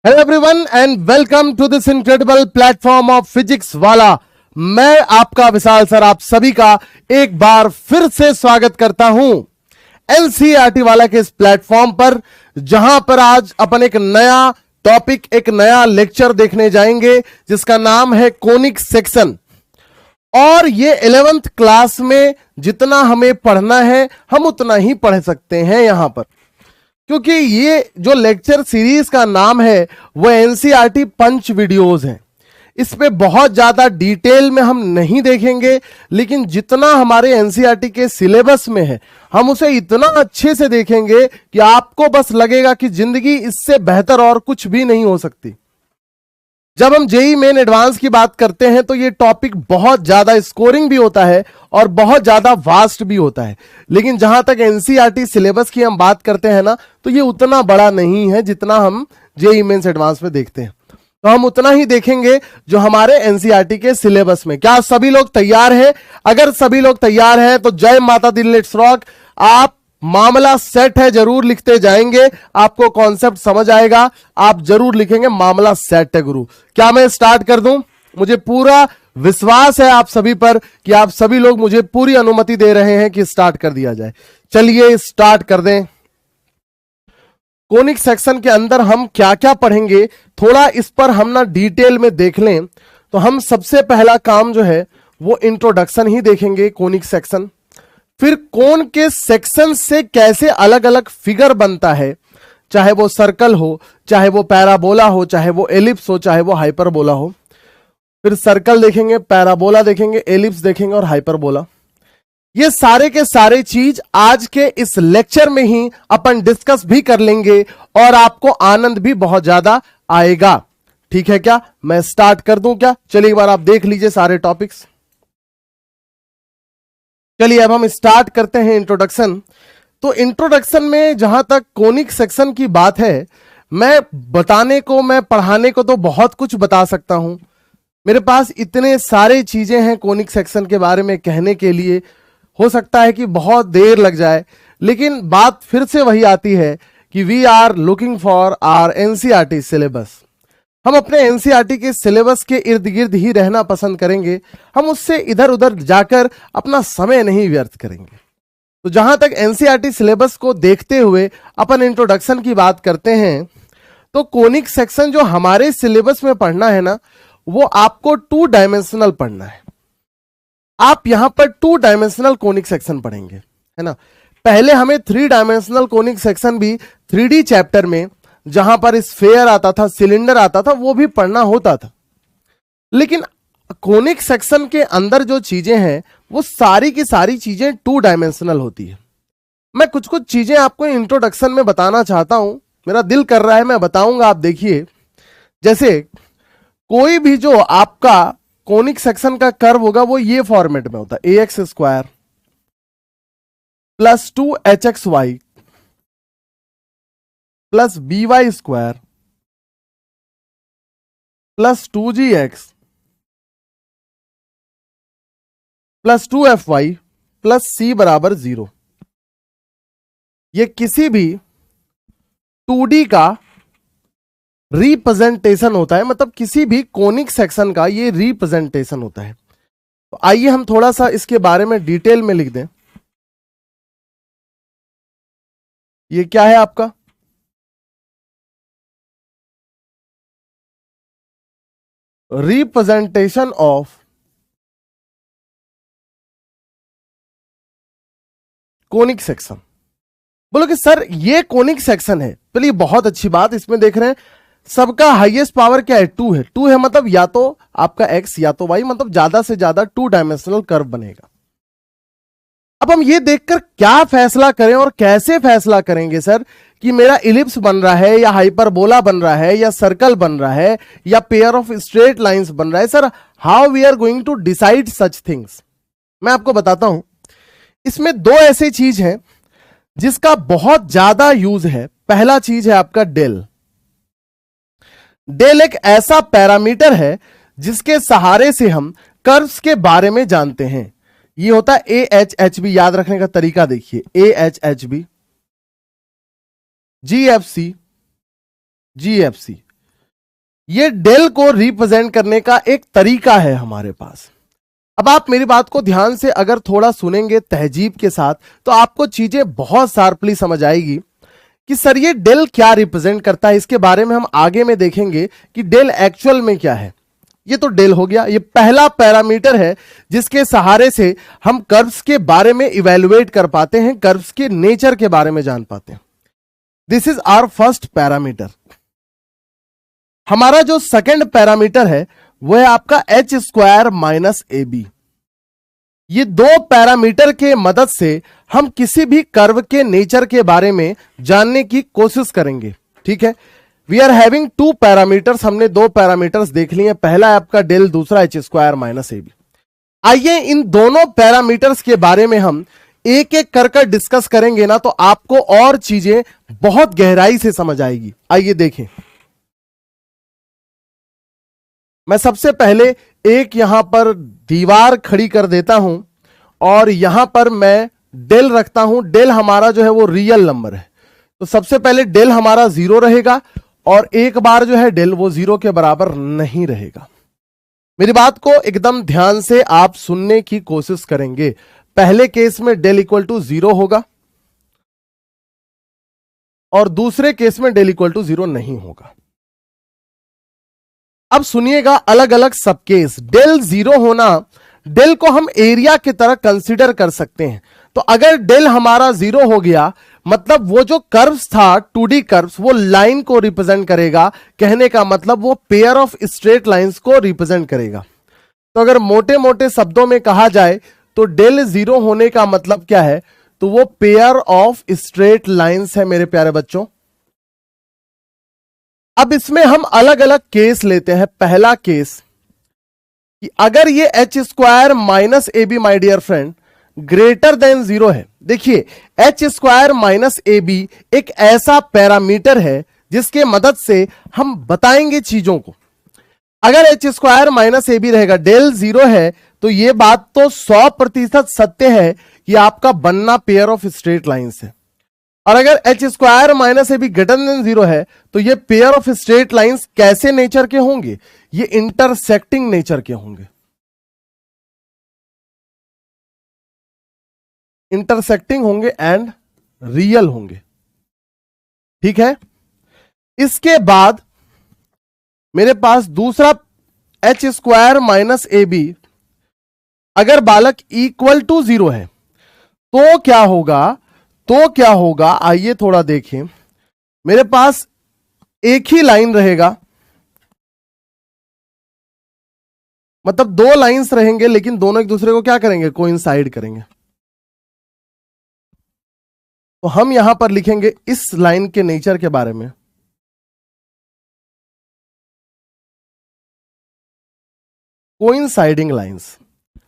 Hello everyone and welcome to this incredible platform of physics वाला। मैं आपका विशाल sir आप सभी का एक बार फिर से स्वागत करता हूं एनसीईआरटी वाला के इस प्लेटफॉर्म पर, जहां पर आज अपन एक नया टॉपिक, एक नया लेक्चर देखने जाएंगे जिसका नाम है कोनिक सेक्शन। और ये 11th क्लास में जितना हमें पढ़ना है हम उतना ही पढ़ सकते हैं यहां पर, क्योंकि ये जो लेक्चर सीरीज का नाम है वो एनसीईआरटी पंच वीडियोस हैं। इसमें बहुत ज्यादा डिटेल में हम नहीं देखेंगे, लेकिन जितना हमारे एनसीईआरटी के सिलेबस में है हम उसे इतना अच्छे से देखेंगे कि आपको बस लगेगा कि जिंदगी इससे बेहतर और कुछ भी नहीं हो सकती। जब हम जेई मेन एडवांस की बात करते हैं तो ये टॉपिक बहुत ज्यादा स्कोरिंग भी होता है और बहुत ज्यादा वास्ट भी होता है, लेकिन जहां तक एनसीईआरटी सिलेबस की हम बात करते हैं ना, तो ये उतना बड़ा नहीं है जितना हम जेई मेंस एडवांस में देखते हैं। तो हम उतना ही देखेंगे जो हमारे एनसीईआरटी के सिलेबस में। क्या सभी लोग तैयार हैं? अगर सभी लोग तैयार हैं तो जय माता दी, लेट्स रॉक। आप मामला सेट है जरूर लिखते जाएंगे, आपको कॉन्सेप्ट समझ आएगा, आप जरूर लिखेंगे मामला सेट है गुरु। क्या मैं स्टार्ट कर दूं? मुझे पूरा विश्वास है आप सभी पर कि आप सभी लोग मुझे पूरी अनुमति दे रहे हैं कि स्टार्ट कर दिया जाए। चलिए स्टार्ट कर दें। कोनिक सेक्शन के अंदर हम क्या क्या पढ़ेंगे, थोड़ा इस पर हम ना डिटेल में देख लें तो हम सबसे पहला काम जो है वो इंट्रोडक्शन ही देखेंगे कोनिक सेक्शन। फिर कोन के सेक्शन से कैसे अलग अलग फिगर बनता है, चाहे वो सर्कल हो, चाहे वो पैराबोला हो, चाहे वो एलिप्स हो, चाहे वो हाइपरबोला हो। फिर सर्कल देखेंगे, पैराबोला देखेंगे, एलिप्स देखेंगे और हाइपरबोला। ये सारे के सारे चीज आज के इस लेक्चर में ही अपन डिस्कस भी कर लेंगे और आपको आनंद भी बहुत ज्यादा आएगा। ठीक है क्या? मैं स्टार्ट कर दूं क्या? चलिए एक बार आप देख लीजिए सारे टॉपिक्स। चलिए अब हम स्टार्ट करते हैं इंट्रोडक्शन। तो इंट्रोडक्शन में जहां तक कोनिक सेक्शन की बात है, मैं बताने को, मैं पढ़ाने को तो बहुत कुछ बता सकता हूं। मेरे पास इतने सारे चीजें हैं कोनिक सेक्शन के बारे में कहने के लिए, हो सकता है कि बहुत देर लग जाए, लेकिन बात फिर से वही आती है कि we are looking for our NCERT syllabus. हम अपने एनसीईआरटी के सिलेबस के इर्द गिर्द ही रहना पसंद करेंगे, हम उससे इधर उधर जाकर अपना समय नहीं व्यर्थ करेंगे। तो जहां तक एनसीईआरटी सिलेबस को देखते हुए अपन इंट्रोडक्शन की बात करते हैं, तो कोनिक सेक्शन जो हमारे सिलेबस में पढ़ना है ना, वो आपको 2 डायमेंशनल पढ़ना है। आप यहां पर 2 डायमेंशनल कोनिक सेक्शन पढ़ेंगे, है ना। पहले हमें 3 डायमेंशनल कोनिक सेक्शन भी 3D चैप्टर में, जहां पर स्फेयर आता था, सिलेंडर आता था, वो भी पढ़ना होता था। लेकिन कोनिक सेक्शन के अंदर जो चीजें हैं वो सारी की सारी चीजें 2 डायमेंशनल होती है। मैं कुछ कुछ चीजें आपको इंट्रोडक्शन में बताना चाहता हूं, मेरा दिल कर रहा है मैं बताऊंगा। आप देखिए, जैसे कोई भी जो आपका कोनिक सेक्शन का कर्व होगा वो ये फॉर्मेट में होता है, ax square plus 2hxy plus by square plus 2gx plus 2fy plus c बराबर 0। ये किसी भी 2D का रिप्रेजेंटेशन होता है, मतलब किसी भी कोनिक सेक्शन का ये रिप्रेजेंटेशन होता है। तो आइए हम थोड़ा सा इसके बारे में डिटेल में लिख दें। ये क्या है आपका? Representation of conic section. बोलो कि सर ये कोनिक सेक्शन है, चलिए बहुत अच्छी बात। इसमें देख रहे हैं सबका हाईएस्ट पावर क्या है? 2 है। 2 है मतलब या तो आपका x या तो y, मतलब ज्यादा से ज्यादा 2 डायमेंशनल कर्व बनेगा। अब हम ये देखकर क्या फैसला करें और कैसे फैसला करेंगे सर कि मेरा इलिप्स बन रहा है या हाइपरबोला बन रहा है या सर्कल बन रहा है या पेयर ऑफ स्ट्रेट लाइंस बन रहा है? Sir how we are going to decide such things? मैं आपको बताता हूं। इसमें 2 ऐसी चीज हैं जिसका बहुत ज्यादा यूज है। पहला चीज है आपका डेल। डेल एक ऐसा पैरामीटर है जिसके सहारे से हम कर्व्स के बारे में जानते हैं। ये होता है AHHB। याद रखने का तरीका देखिए, AHHB, GFC, GFC। ये डेल को रिप्रेजेंट करने का एक तरीका है हमारे पास। अब आप मेरी बात को ध्यान से अगर थोड़ा सुनेंगे तहजीब के साथ तो आपको चीजें बहुत शार्पली समझ आएगी कि सर ये डेल क्या रिप्रेजेंट करता है। इसके बारे में हम आगे में देखेंगे कि डेल एक्चुअल में क्या है। ये तो डेल हो गया, ये पहला पैरामीटर है जिसके सहारे से हम कर्व्स के बारे में इवैल्यूएट कर पाते हैं, कर्व्स के नेचर के बारे में जान पाते हैं। This is our first parameter. हमारा जो सेकंड पैरामीटर है वो है आपका H square minus A B. ये दो पैरामीटर के मदद से हम किसी भी कर्व के नेचर के बारे में जानने की कोशिश करेंगे। ठीक है, we are having two parameters. हमने दो पैरामीटर्स देख लिए, पहला है आपका डेल, दूसरा H square minus A B. आइए इन दोनों पैरामीटर्स के बारे में हम एक एक कर डिस्कस करेंगे ना, तो आपको और चीजें बहुत गहराई से समझ आएगी। आइए देखें, मैं सबसे पहले एक यहां पर दीवार खड़ी कर देता हूं और यहां पर मैं डेल रखता हूं। डेल हमारा जो है वो रियल नंबर है, तो सबसे पहले डेल हमारा 0 रहेगा और एक बार जो है डेल वो 0 के बराबर नहीं रहेगा। मेरी बात को एकदम ध्यान से आप सुनने की कोशिश करेंगे। पहले केस में डेल इक्वल टू 0 होगा और दूसरे केस में डेल इक्वल टू 0 नहीं होगा। अब सुनिएगा अलग अलग सब केस। डेल 0 होना, डेल को हम एरिया की तरह कंसीडर कर सकते हैं। तो अगर डेल हमारा 0 हो गया मतलब वो जो कर्व्स था 2D कर्व्स वो लाइन को रिप्रेजेंट करेगा। कहने का मतलब वो पेयर ऑफ स्ट्रेट लाइंस को रिप्रेजेंट करेगा। तो अगर मोटे मोटे शब्दों में कहा जाए तो डेल 0 होने का मतलब क्या है, तो वो पेयर ऑफ स्ट्रेट लाइंस है मेरे प्यारे बच्चों। अब इसमें हम अलग अलग केस लेते हैं। पहला केस कि अगर ये H square minus A B my dear friend greater than 0 है। देखिए H square minus A B एक ऐसा पैरामीटर है जिसके मदद से हम बताएंगे चीजों को। अगर H square minus A B रहेगा, डेल 0 है, तो यह बात तो 100% सत्य है कि आपका बनना पेयर ऑफ स्ट्रेट लाइंस है। और अगर H square minus A B greater than 0 है तो ये पेयर ऑफ स्ट्रेट लाइंस कैसे नेचर के होंगे, ये इंटरसेक्टिंग नेचर के होंगे। इंटरसेक्टिंग होंगे एंड रियल होंगे। ठीक है, इसके बाद मेरे पास दूसरा H square minus A B अगर बालक इक्वल टू 0 है तो क्या होगा, आइए थोड़ा देखें। मेरे पास एक ही लाइन रहेगा, मतलब दो लाइंस रहेंगे लेकिन दोनों एक दूसरे को क्या करेंगे, कोइंसाइड करेंगे। तो हम यहां पर लिखेंगे इस लाइन के नेचर के बारे में, कोइंसाइडिंग लाइंस।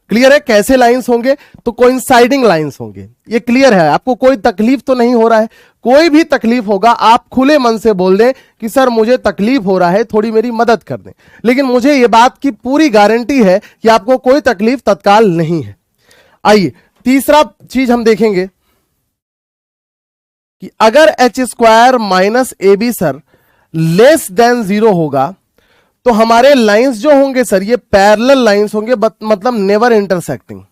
क्लियर है कैसे लाइंस होंगे, तो कोइंसाइडिंग लाइंस होंगे। ये क्लियर है, आपको कोई तकलीफ तो नहीं हो रहा है। कोई भी तकलीफ होगा आप खुले मन से बोल दें कि सर मुझे तकलीफ हो रहा है, थोड़ी मेरी मदद कर दें। लेकिन मुझे ये बात की पूरी गारंटी है कि आपको कोई तकलीफ तत्काल नहीं है। आइए तीसरा चीज हम देखेंगे कि अगर H square minus A B sir less than 0 होगा तो हमारे लाइंस जो होंगे सर ये पैरेलल लाइंस होंगे, मतलब नेवर इंटरसेक्टिंग।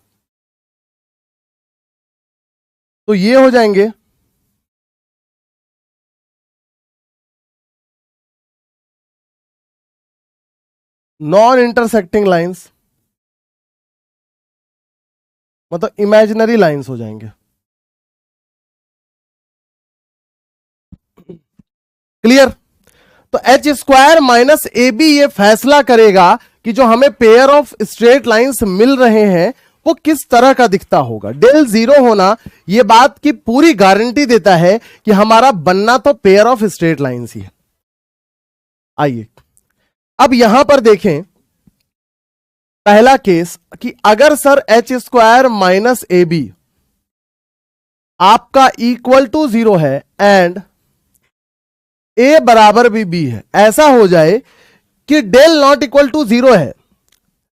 तो ये हो जाएंगे नॉन इंटरसेक्टिंग लाइंस, मतलब इमेजिनरी लाइंस हो जाएंगे। क्लियर। तो H square minus A B ये फैसला करेगा कि जो हमें पेयर ऑफ स्ट्रेट लाइंस मिल रहे हैं वो किस तरह का दिखता होगा। डेल 0 होना ये बात की पूरी गारंटी देता है कि हमारा बनना तो पेयर ऑफ स्ट्रेट लाइंस ही है। आइए अब यहां पर देखें पहला केस कि अगर sir H square minus A B आपका इक्वल टू 0 है एंड ए बराबर भी बी है, ऐसा हो जाए कि डेल नॉट इक्वल टू 0 है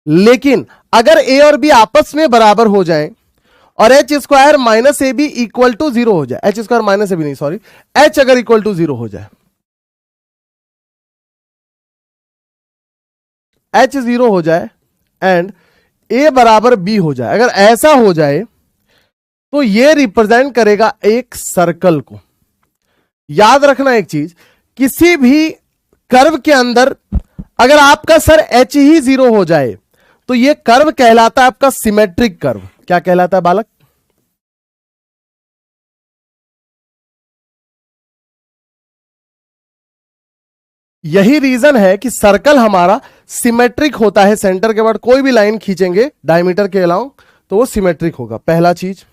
लेकिन अगर ए और बी आपस में बराबर हो जाए और H square minus A B equal to 0 हो जाए, H square minus A B नहीं सॉरी, एच अगर इक्वल टू 0 हो जाए H 0 हो जाए एंड A बराबर B हो जाए, अगर ऐसा हो जाए तो ये रिप्रेजेंट करेगा एक सर्कल को। याद रखना एक चीज, किसी भी कर्व के अंदर अगर आपका सर H ही 0 हो जाए तो ये कर्व कहलाता है आपका सिमेट्रिक कर्व। क्या कहलाता है बालक? यही रीजन है कि सर्कल हमारा सिमेट्रिक होता है। सेंटर के बाद कोई भी लाइन खींचेंगे डायमीटर के अलाउंग तो वो सिमेट्रिक होगा, पहला चीज।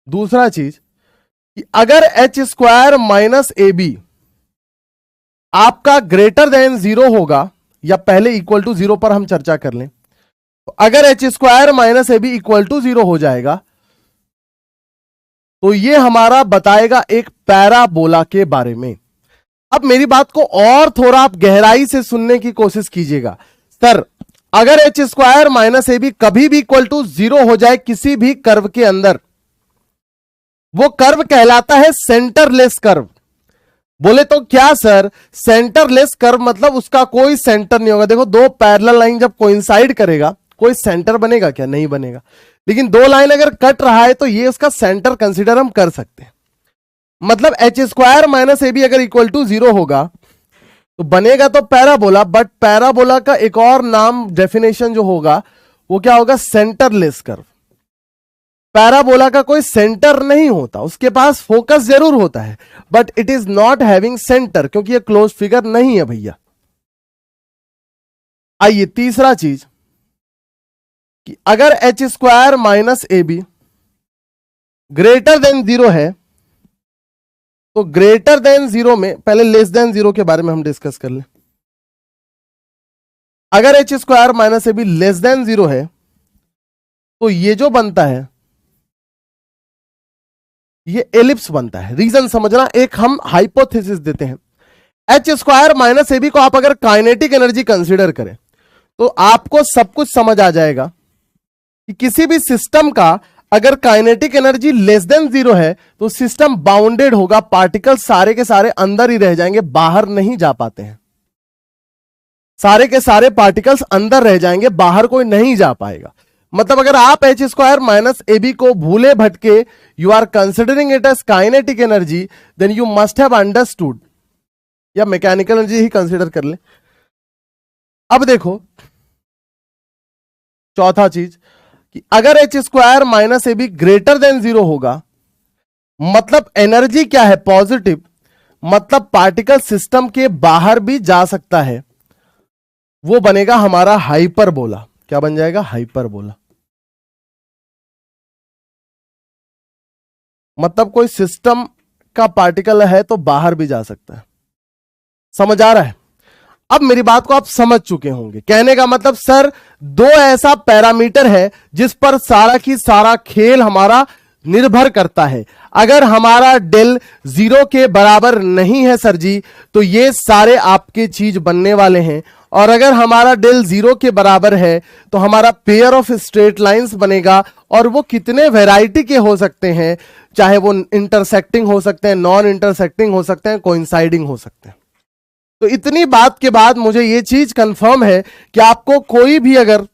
दूसरा चीज कि अगर H square minus A B आपका ग्रेटर देन 0 होगा, या पहले इक्वल टू 0 पर हम चर्चा कर लें, तो अगर H square minus A B equal to 0 हो जाएगा तो ये हमारा बताएगा एक पैराबोला के बारे में। अब मेरी बात को और थोड़ा आप गहराई से सुनने की कोशिश कीजिएगा। सर अगर H square minus A B कभी भी इक्वल टू 0 हो जाए किसी भी कर्व के अंदर, वो कर्व कहलाता है सेंटरलेस कर्व। बोले तो क्या सर? सेंटरलेस कर्व मतलब उसका कोई सेंटर नहीं होगा। देखो दो पैरेलल लाइन जब कोइंसाइड करेगा कोई सेंटर बनेगा क्या? नहीं बनेगा। लेकिन दो लाइन अगर कट रहा है तो ये उसका सेंटर कंसीडर हम कर सकते हैं। मतलब H square minus A B अगर इक्वल टू 0 होगा तो बनेगा तो पैराबोला, बट पैराबोला का एक और नाम डेफिनेशन जो होगा वो क्या होगा? Centreless curve. पैराबोला का कोई सेंटर नहीं होता, उसके पास फोकस जरूर होता है but it is not having centre, क्योंकि ये क्लोज फिगर नहीं है भैया। आइए तीसरा चीज कि अगर H square minus A B greater than 0 है तो ग्रेटर देन 0 में पहले लेस देन 0 के बारे में हम डिस्कस कर लें। अगर H square minus A be less than 0 है तो ये जो बनता है ये एलिप्स बनता है। रीजन समझना, एक हम हाइपोथेसिस देते हैं। H square minus A B को आप अगर काइनेटिक एनर्जी कंसीडर करें तो आपको सब कुछ समझ आ जाएगा कि किसी भी सिस्टम का अगर काइनेटिक एनर्जी लेस देन 0 है तो सिस्टम बाउंडेड होगा, पार्टिकल्स सारे के सारे अंदर ही रह जाएंगे, बाहर नहीं जा पाते हैं। सारे के सारे पार्टिकल्स अंदर रह जाएंगे, बाहर कोई नहीं जा पाएगा। मतलब अगर आप H square minus A B को भूले भटके you are considering it as kinetic energy, then you must have understood, या मैकेनिकल एनर्जी ही कंसिडर कर ले। अब देखो चौथा चीज कि अगर H square minus A B greater than 0 होगा मतलब एनर्जी क्या है? पॉजिटिव, मतलब पार्टिकल सिस्टम के बाहर भी जा सकता है। वो बनेगा हमारा हाइपरबोला। क्या बन जाएगा? हाइपरबोला। मतलब कोई सिस्टम का पार्टिकल है तो बाहर भी जा सकता है। समझ आ रहा है? अब मेरी बात को आप समझ चुके होंगे। कहने का मतलब सर दो ऐसा पैरामीटर है जिस पर सारा की सारा खेल हमारा निर्भर करता है। अगर हमारा डेल 0 के बराबर नहीं है सर जी तो ये सारे आपके चीज बनने वाले हैं, और अगर हमारा डेल 0 के बराबर है तो हमारा पेयर ऑफ स्ट्रेट लाइंस बनेगा, और वो कितने वैरायटी के हो सकते हैं, चाहे वो इंटरसेक्टिंग हो सकते हैं, नॉन इंटरसेक्टिंग हो सकते हैं, कोइंसाइडिंग हो सकते हैं। तो इतनी बात के बाद मुझे ये चीज कंफर्म है कि आपको कोई भी अगर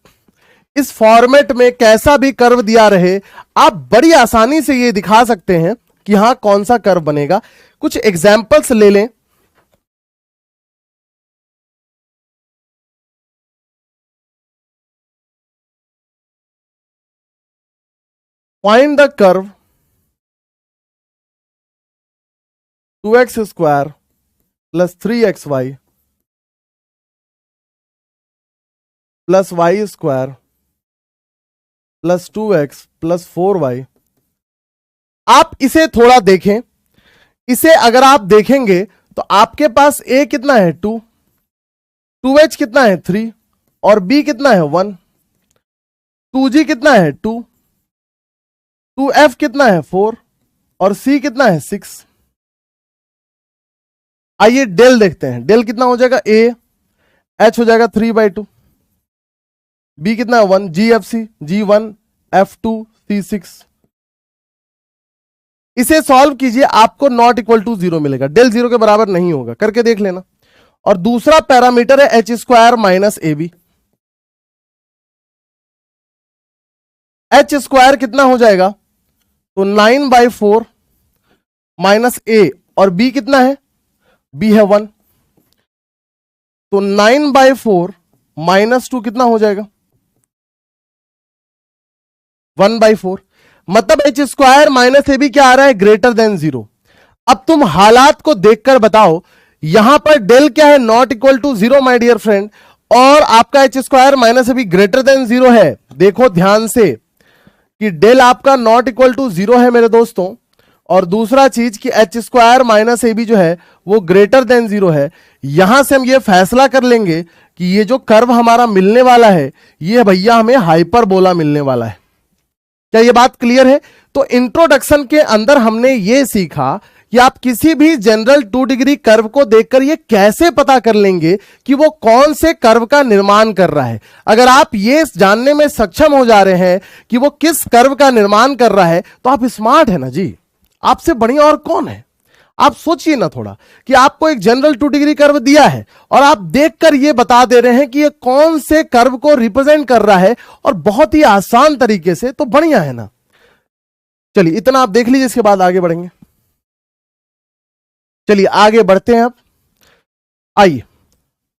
इस फॉर्मेट में कैसा भी कर्व दिया रहे आप बड़ी आसानी से ये दिखा सकते हैं कि हां कौन सा कर्व बनेगा। कुछ एग्जाम्पल्स ले लें। Find the curve 2x square plus 3xy plus Y square plus 2x plus 4y। आप इसे थोड़ा देखें। इसे अगर आप देखेंगे तो आपके पास a कितना है 2, 2h कितना है 3 और b कितना है 1, 2g कितना है 2, 2f कितना है 4 और c कितना है 6। आइए डेल देखते हैं। डेल कितना हो जाएगा? a h हो जाएगा 3/2, b कितना है 1, gfc g1 f2 c6। इसे सॉल्व कीजिए, आपको नॉट इक्वल टू 0 मिलेगा। डेल 0 के बराबर नहीं होगा, करके देख लेना। और दूसरा पैरामीटर है H square minus A B. H square कितना हो जाएगा, तो 9/4 माइनस ए, और बी कितना है, बी है 1, तो 9/4 माइनस 2 कितना हो जाएगा, 1/4। मतलब H square minus A B क्या आ रहा है, ग्रेटर देन 0। अब तुम हालात को देखकर बताओ, यहां पर डेल क्या है, not equal to 0 my dear friend, और आपका H square minus A B greater than 0 है। देखो ध्यान से कि डेल आपका नॉट इक्वल टू 0 है मेरे दोस्तों, और दूसरा चीज कि H square minus A B जो है वो ग्रेटर देन 0 है। यहां से हम ये फैसला कर लेंगे कि ये जो कर्व हमारा मिलने वाला है, ये भैया हमें हाइपरबोला मिलने वाला है। क्या ये बात क्लियर है? तो इंट्रोडक्शन के अंदर हमने ये सीखा कि आप किसी भी जनरल 2 डिग्री कर्व को देखकर ये कैसे पता कर लेंगे कि वो कौन से कर्व का निर्माण कर रहा है। अगर आप ये जानने में सक्षम हो जा रहे हैं कि वो किस कर्व का निर्माण कर रहा है, तो आप स्मार्ट है ना जी, आपसे बढ़िया और कौन है। आप सोचिए ना थोड़ा कि आपको एक जनरल 2 डिग्री कर्व दिया है और आप देखकर ये बता दे रहे हैं कि ये कौन से कर्व को रिप्रेजेंट कर रहा है, और बहुत ही आसान तरीके से, तो बढ़िया है ना। चलिए इतना आप देख लीजिए, इसके बाद आगे बढ़ेंगे। चलिए आगे बढ़ते हैं। अब आइए,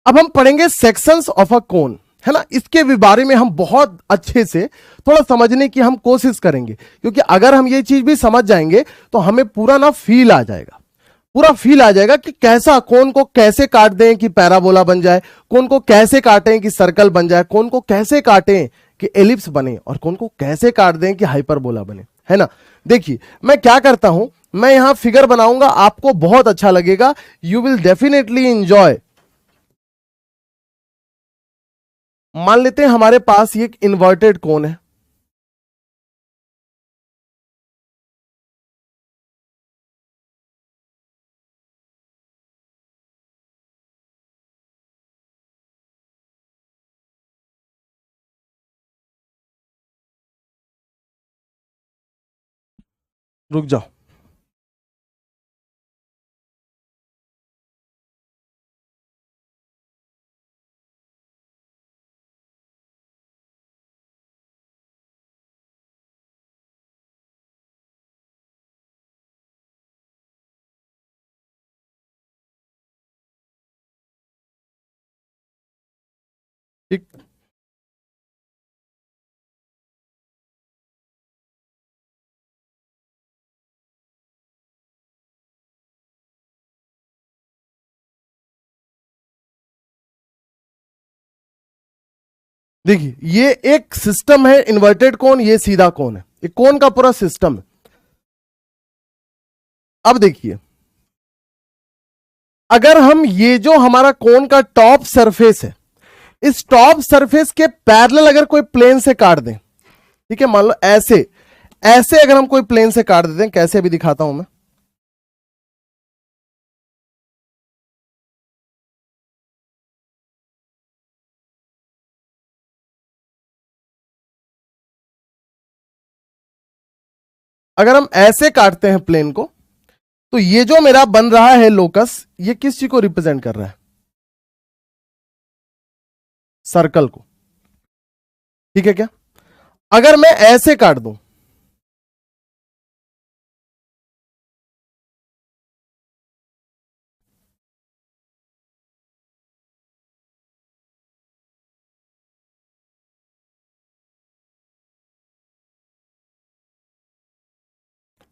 अब हम पढ़ेंगे सेक्शंस ऑफ अ कोन, है ना। इसके बारे में हम बहुत अच्छे से थोड़ा समझने की हम कोशिश करेंगे, क्योंकि अगर हम ये चीज भी समझ जाएंगे तो हमें पूरा ना फील आ जाएगा, पूरा फील आ जाएगा कि कैसा, कोन को कैसे काट दें कि पैराबोला बन जाए, कोन को कैसे काटें कि सर्कल बन जाए, कोन को कैसे काटें कि एलिप्स बने, और कोन को कैसे काट दें कि हाइपरबोला बने, है ना। देखिए मैं क्या करता हूं, मैं यहां फिगर बनाऊंगा, आपको बहुत अच्छा लगेगा, यू विल डेफिनेटली एंजॉय। मान लेते हैं हमारे पास ये एक इन्वर्टेड कोन है, रुक जाओ। ठीक, देखिए ये एक सिस्टम है, इन्वर्टेड कोन, ये सीधा कोन है, ये कोन का पूरा सिस्टम है। अब देखिए, अगर हम ये जो हमारा कोन का टॉप सरफेस है, इस टॉप सरफेस के पैरेलल अगर कोई प्लेन से काट दें, ठीक है, मान लो ऐसे ऐसे अगर हम कोई प्लेन से काट देते हैं, कैसे भी दिखाता हूं मैं। अगर हम ऐसे काटते हैं प्लेन को, तो ये जो मेरा बन रहा है लोकस, ये किस चीज को रिप्रेजेंट कर रहा है, सर्कल को, ठीक है क्या। अगर मैं ऐसे काट दूं,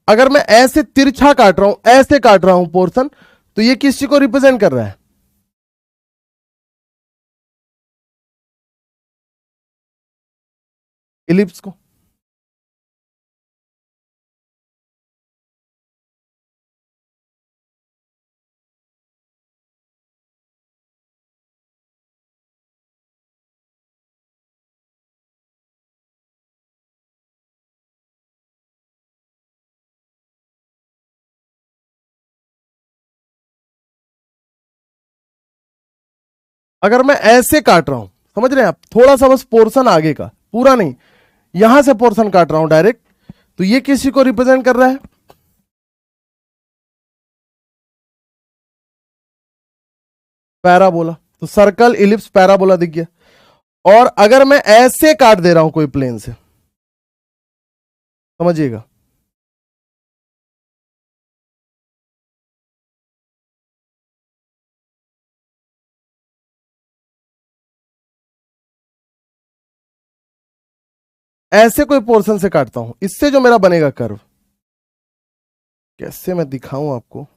अगर मैं ऐसे तिरछा काट रहा हूं, ऐसे काट रहा हूं पोर्शन, तो ये किस चीज को रिप्रेजेंट कर रहा है, इलिप्स को। अगर मैं ऐसे काट रहा हूं, समझ रहे हैं आप, थोड़ा सा बस पोर्शन आगे का, पूरा नहीं, यहां से पोर्शन काट रहा हूं डायरेक्ट, तो ये किसी को रिप्रेजेंट कर रहा है, पैराबोला, तो सर्कल, इलिप्स, पैराबोला दिख गया। और अगर मैं ऐसे काट दे रहा हूं कोई प्लेन से, समझिएगा, ऐसे कोई पोर्शन से काटता हूं, इससे जो मेरा बनेगा कर्व, कैसे मैं दिखाऊं आपको,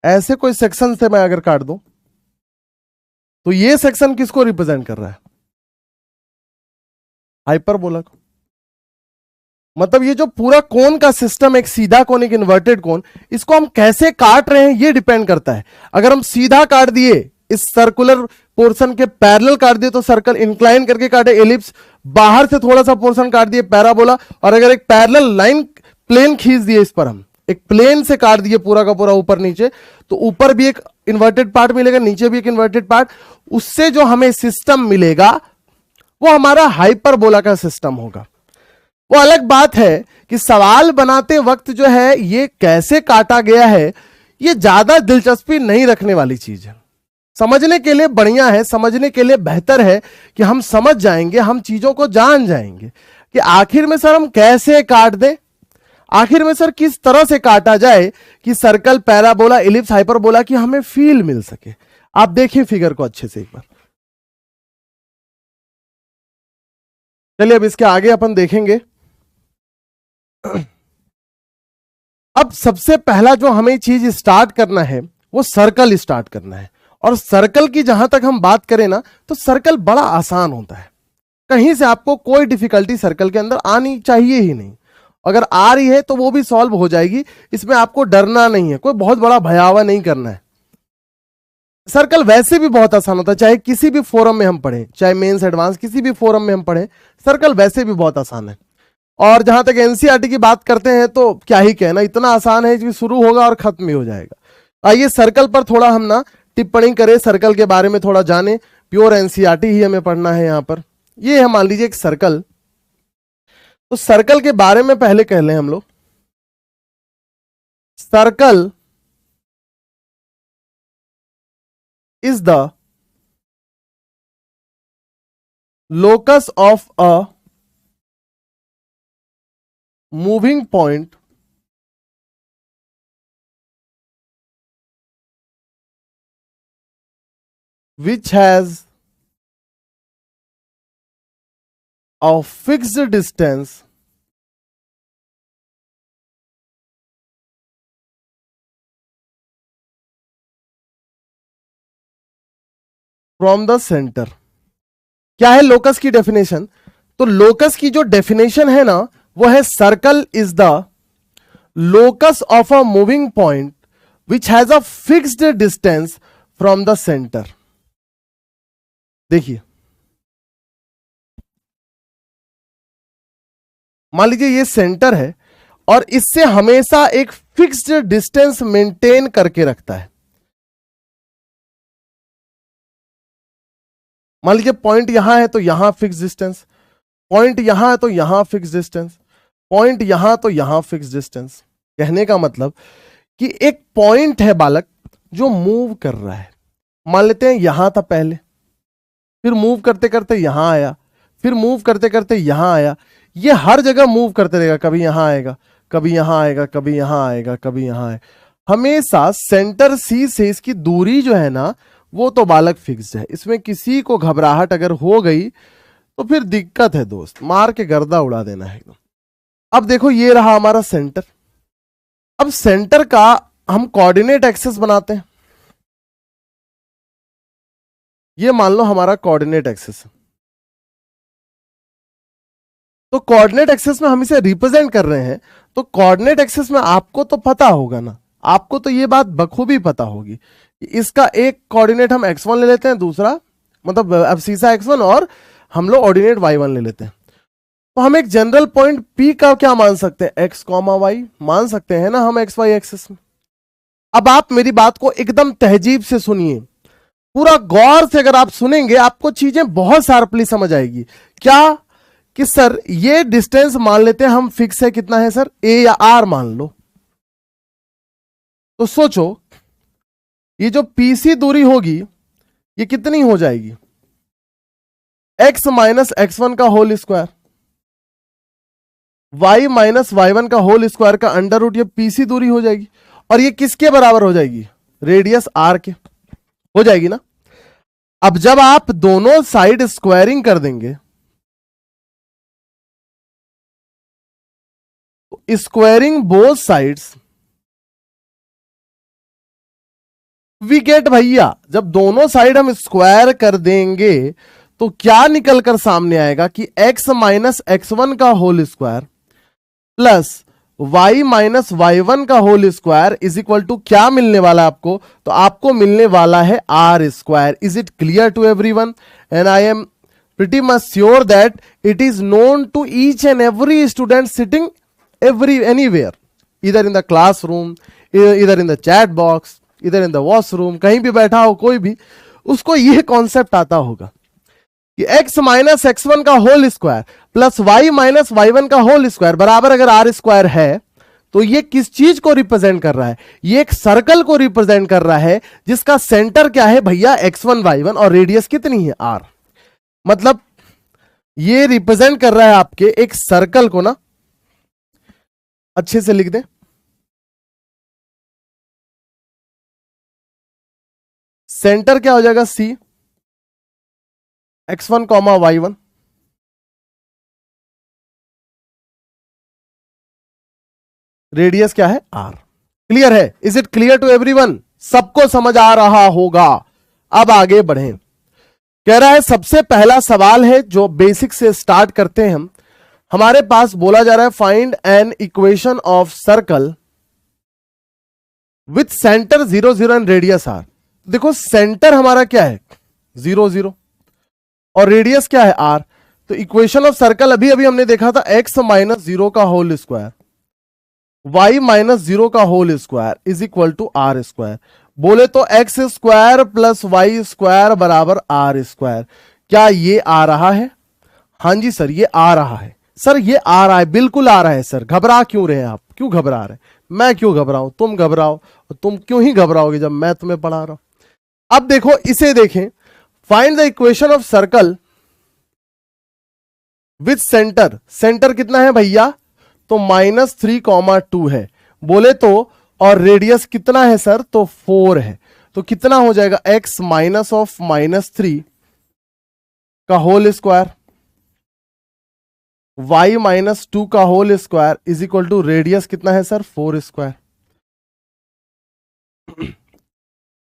ऐसे कोई सेक्शन से मैं अगर काट दूं, तो ये सेक्शन किसको रिप्रेजेंट कर रहा है? हाइपरबोला को। मतलब ये जो पूरा कोन का सिस्टम, एक सीधा कोन, एक इन्वर्टेड कोन, इसको हम कैसे काट रहे हैं ये डिपेंड करता है। अगर हम सीधा काट दिए, इस सर्कुलर पोर्शन के पैरेलल काट दिए तो सर्कल, इंक्लाइन करके काटे एलिप्स, बाहर से थोड़ा सा पोर्शन काट दिए पैराबोला, और अगर एक पैरेलल लाइन प्लेन खींच दिए, इस पर हम एक प्लेन से काट दिए पूरा का पूरा ऊपर नीचे, तो ऊपर भी एक इन्वर्टेड पार्ट मिलेगा, नीचे भी एक इन्वर्टेड पार्ट, उससे जो हमें सिस्टम मिलेगा वो हमारा हाइपरबोला का सिस्टम होगा। वो अलग बात है कि सवाल बनाते वक्त जो है ये कैसे काटा गया है, ये ज्यादा दिलचस्पी नहीं रखने वाली चीज है। समझने के लिए बढ़िया है, समझने के लिए बेहतर है कि हम समझ जाएंगे, हम चीजों को जान जाएंगे कि आखिर में सर हम कैसे काट दें, आखिर में सर किस तरह से काटा जाए कि सर्कल, पैराबोला, इलिप्स, हाइपरबोला की हमें फील मिल सके। आप देखिए फिगर को अच्छे से एक बार। चलिए अब इसके आगे अपन देखेंगे। अब सबसे पहला जो हमें चीज स्टार्ट करना है वो सर्कल स्टार्ट करना है। और सर्कल की जहां तक हम बात करें ना, तो सर्कल बड़ा आसान होता है, कहीं से आपको कोई डिफिकल्टी सर्कल के अंदर आनी चाहिए ही नहीं। अगर आ रही है तो वो भी सॉल्व हो जाएगी, इसमें आपको डरना नहीं है, कोई बहुत बड़ा भयावह नहीं करना है। सर्कल वैसे भी बहुत आसान होता है, चाहे किसी भी फोरम में हम पढ़ें, चाहे मेंस एडवांस किसी भी फोरम में हम पढ़ें, सर्कल वैसे भी बहुत आसान है। और जहां तक एनसीईआरटी की बात करते हैं तो क्या ही कहना, इतना आसान है कि शुरू होगा और खत्म ही हो जाएगा। आइए सर्कल पर थोड़ा हम ना टिप्पणी करें, सर्कल के बारे में थोड़ा जाने, प्योर एनसीईआरटी ही हमें पढ़ना है यहां पर। ये है मान लीजिए एक सर्कल, तो सर्कल के बारे में पहले कह लें हम लोग। Circle is the locus of a moving point which has a fixed distance from the center। क्या है लोकस की डेफिनेशन? तो लोकस की जो डेफिनेशन है ना, वो है circle is the locus of a moving point which has a fixed distance from the centre. देखिए मान लीजिए ये सेंटर है और इससे हमेशा एक फिक्स्ड डिस्टेंस मेंटेन करके रखता है। मान लीजिए पॉइंट यहां है तो यहां फिक्स डिस्टेंस, पॉइंट यहां है तो यहां फिक्स डिस्टेंस, पॉइंट यहां तो यहां फिक्स डिस्टेंस। कहने का मतलब कि एक पॉइंट है बालक जो मूव कर रहा है। मान लेते हैं यहां था पहले, फिर मूव करते करते यहां आया, फिर मूव करते करते यहां आया। ये हर जगह मूव करते रहेगा, कभी यहां आएगा, कभी यहां आएगा, कभी यहां आएगा, कभी यहां आएगा। हमेशा सेंटर सी से इसकी दूरी जो है ना, वो तो बालक फिक्स है। इसमें किसी को घबराहट अगर हो गई तो फिर दिक्कत है दोस्त, मार के गर्दा उड़ा देना है एकदम। अब देखो ये रहा हमारा सेंटर। अब सेंटर का हम कोऑर्डिनेट एक्सिस बनाते हैं। ये मान लो हमारा कोऑर्डिनेट एक्सिस है, तो कोऑर्डिनेट एक्सिस में हम इसे रिप्रेजेंट कर रहे हैं। तो कोऑर्डिनेट एक्सिस में आपको तो पता होगा ना, आपको तो ये बात बखूबी पता होगी कि इसका एक कोऑर्डिनेट हम x1 ले लेते हैं, दूसरा मतलब अब सीसा x1, और हम लोग ऑर्डिनेट y1 ले लेते हैं। तो हम एक जनरल पॉइंट P का क्या मान सकते हैं, एक्स कॉमा वाई मान सकते हैं ना हम, एक्स वाई एक्सिस में। अब आप मेरी बात को एकदम तहजीब से सुनिए, पूरा गौर से अगर आप सुनेंगे आपको चीजें बहुत शार्पली समझ आएगी। क्या कि सर ये डिस्टेंस मान लेते हैं हम, फिक्स है कितना है सर, ए या आर मान लो। तो सोचो ये जो पीसी दूरी होगी ये कितनी हो जाएगी, एक्स माइनस एक्स वन का whole square, Y minus Y one का होल स्क्वायर का अंडर रूट, ये पीसी दूरी हो जाएगी। और ये किसके बराबर हो जाएगी, रेडियस आर के हो जाएगी ना। अब जब आप दोनों साइड स्क्वायरिंग कर देंगे तो squaring both sides we get, भैया जब दोनों साइड हम स्क्वायर कर देंगे तो क्या निकल कर सामने आएगा कि x माइनस एक्स वन का whole square plus y minus Y one का whole square is equal to क्या मिलने वाला है आपको, तो आपको मिलने वाला है R square. Is it clear to everyone? And I am pretty much sure that it is known to each and every student sitting anywhere, either in the classroom, either in the chat box, either in the washroom, कहीं भी बैठा हो कोई भी, उसको यह concept आता होगा कि x माइनस एक्स वन का whole square plus y minus Y one का होल स्क्वायर बराबर अगर आर स्क्वायर है तो ये किस चीज को रिप्रेजेंट कर रहा है, ये एक सर्कल को रिप्रेजेंट कर रहा है जिसका सेंटर क्या है भैया, x1 y1 और रेडियस कितनी है r। मतलब ये रिप्रेजेंट कर रहा है आपके एक सर्कल को ना, अच्छे से लिख दें, सेंटर क्या हो जाएगा C, x1 comma y1, radius क्या है r। क्लियर है? Is it clear to everyone? सबको समझ आ रहा होगा। अब आगे बढ़ें। कह रहा है सबसे पहला सवाल है जो बेसिक से स्टार्ट करते हैं हम, हमारे पास बोला जा रहा है find an equation of circle with centre 0 0 and radius R. देखो सेंटर हमारा क्या है 0 0 और रेडियस क्या है आर। तो इक्वेशन ऑफ सर्कल अभी अभी हमने देखा था x माइनस 0 का होल स्क्वायर y माइनस 0 का whole square is equal to R square. बोले तो X square plus Y square बराबर आर स्क्वायर। क्या ये आ रहा है? हां जी सर ये आ रहा है। सर ये आ रहा है, बिल्कुल आ रहा है सर। घबरा क्यों रहे हैं आप? क्यों घबरा रहे हैं? मैं क्यों घबराऊं? तुम घबराओ। तुम क्यों ही घबराओगे जब मैं तुम्हें पढ़ा रहा हूं। अब देखो इसे देखें, find the equation of circle with centre. Centre कितना है भैया? तो -3,2 है। बोले तो और रेडियस कितना है सर? तो 4 है। तो कितना हो जाएगा x माइनस ऑफ -3 का होल स्क्वायर y माइनस 2 का whole square is equal to radius कितना है सर? 4 स्क्वायर।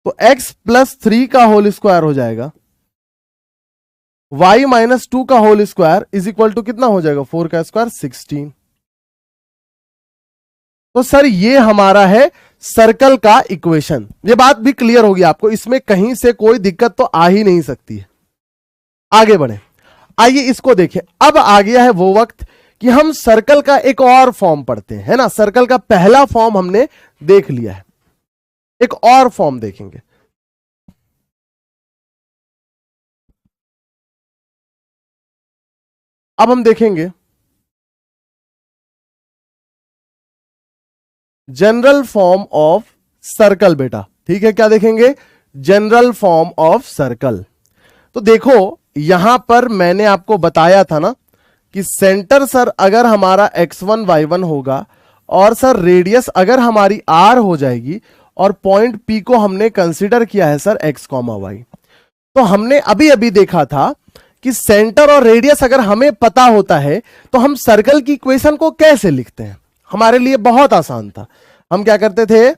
तो x प्लस 3 का होल स्क्वायर हो जाएगा, y माइनस 2 का whole square is equal to कितना हो जाएगा? 4 का स्क्वायर 16। तो सर ये हमारा है सर्कल का इक्वेशन। ये बात भी क्लियर होगी आपको, इसमें कहीं से कोई दिक्कत तो आ ही नहीं सकती है। आगे बढ़े, आइए इसको देखें। अब आ गया है वो वक्त कि हम सर्कल का एक और फॉर्म पढ़ते हैं, है ना। सर्कल का पहला फॉर्म हमने देख लिया है, एक और फॉर्म देखेंगे। अब हम देखेंगे जनरल फॉर्म ऑफ सर्कल बेटा, ठीक है। क्या देखेंगे? General form of circle. तो देखो यहां पर मैंने आपको बताया था ना कि सेंटर सर अगर हमारा x1 y1 होगा और सर रेडियस अगर हमारी r हो जाएगी और पॉइंट P को हमने कंसीडर किया है सर x, y। तो हमने अभी अभी देखा था कि सेंटर और रेडियस अगर हमें पता होता है तो हम सर्कल की इक्वेशन को कैसे लिखते हैं। हमारे लिए बहुत आसान था। हम क्या करते थे?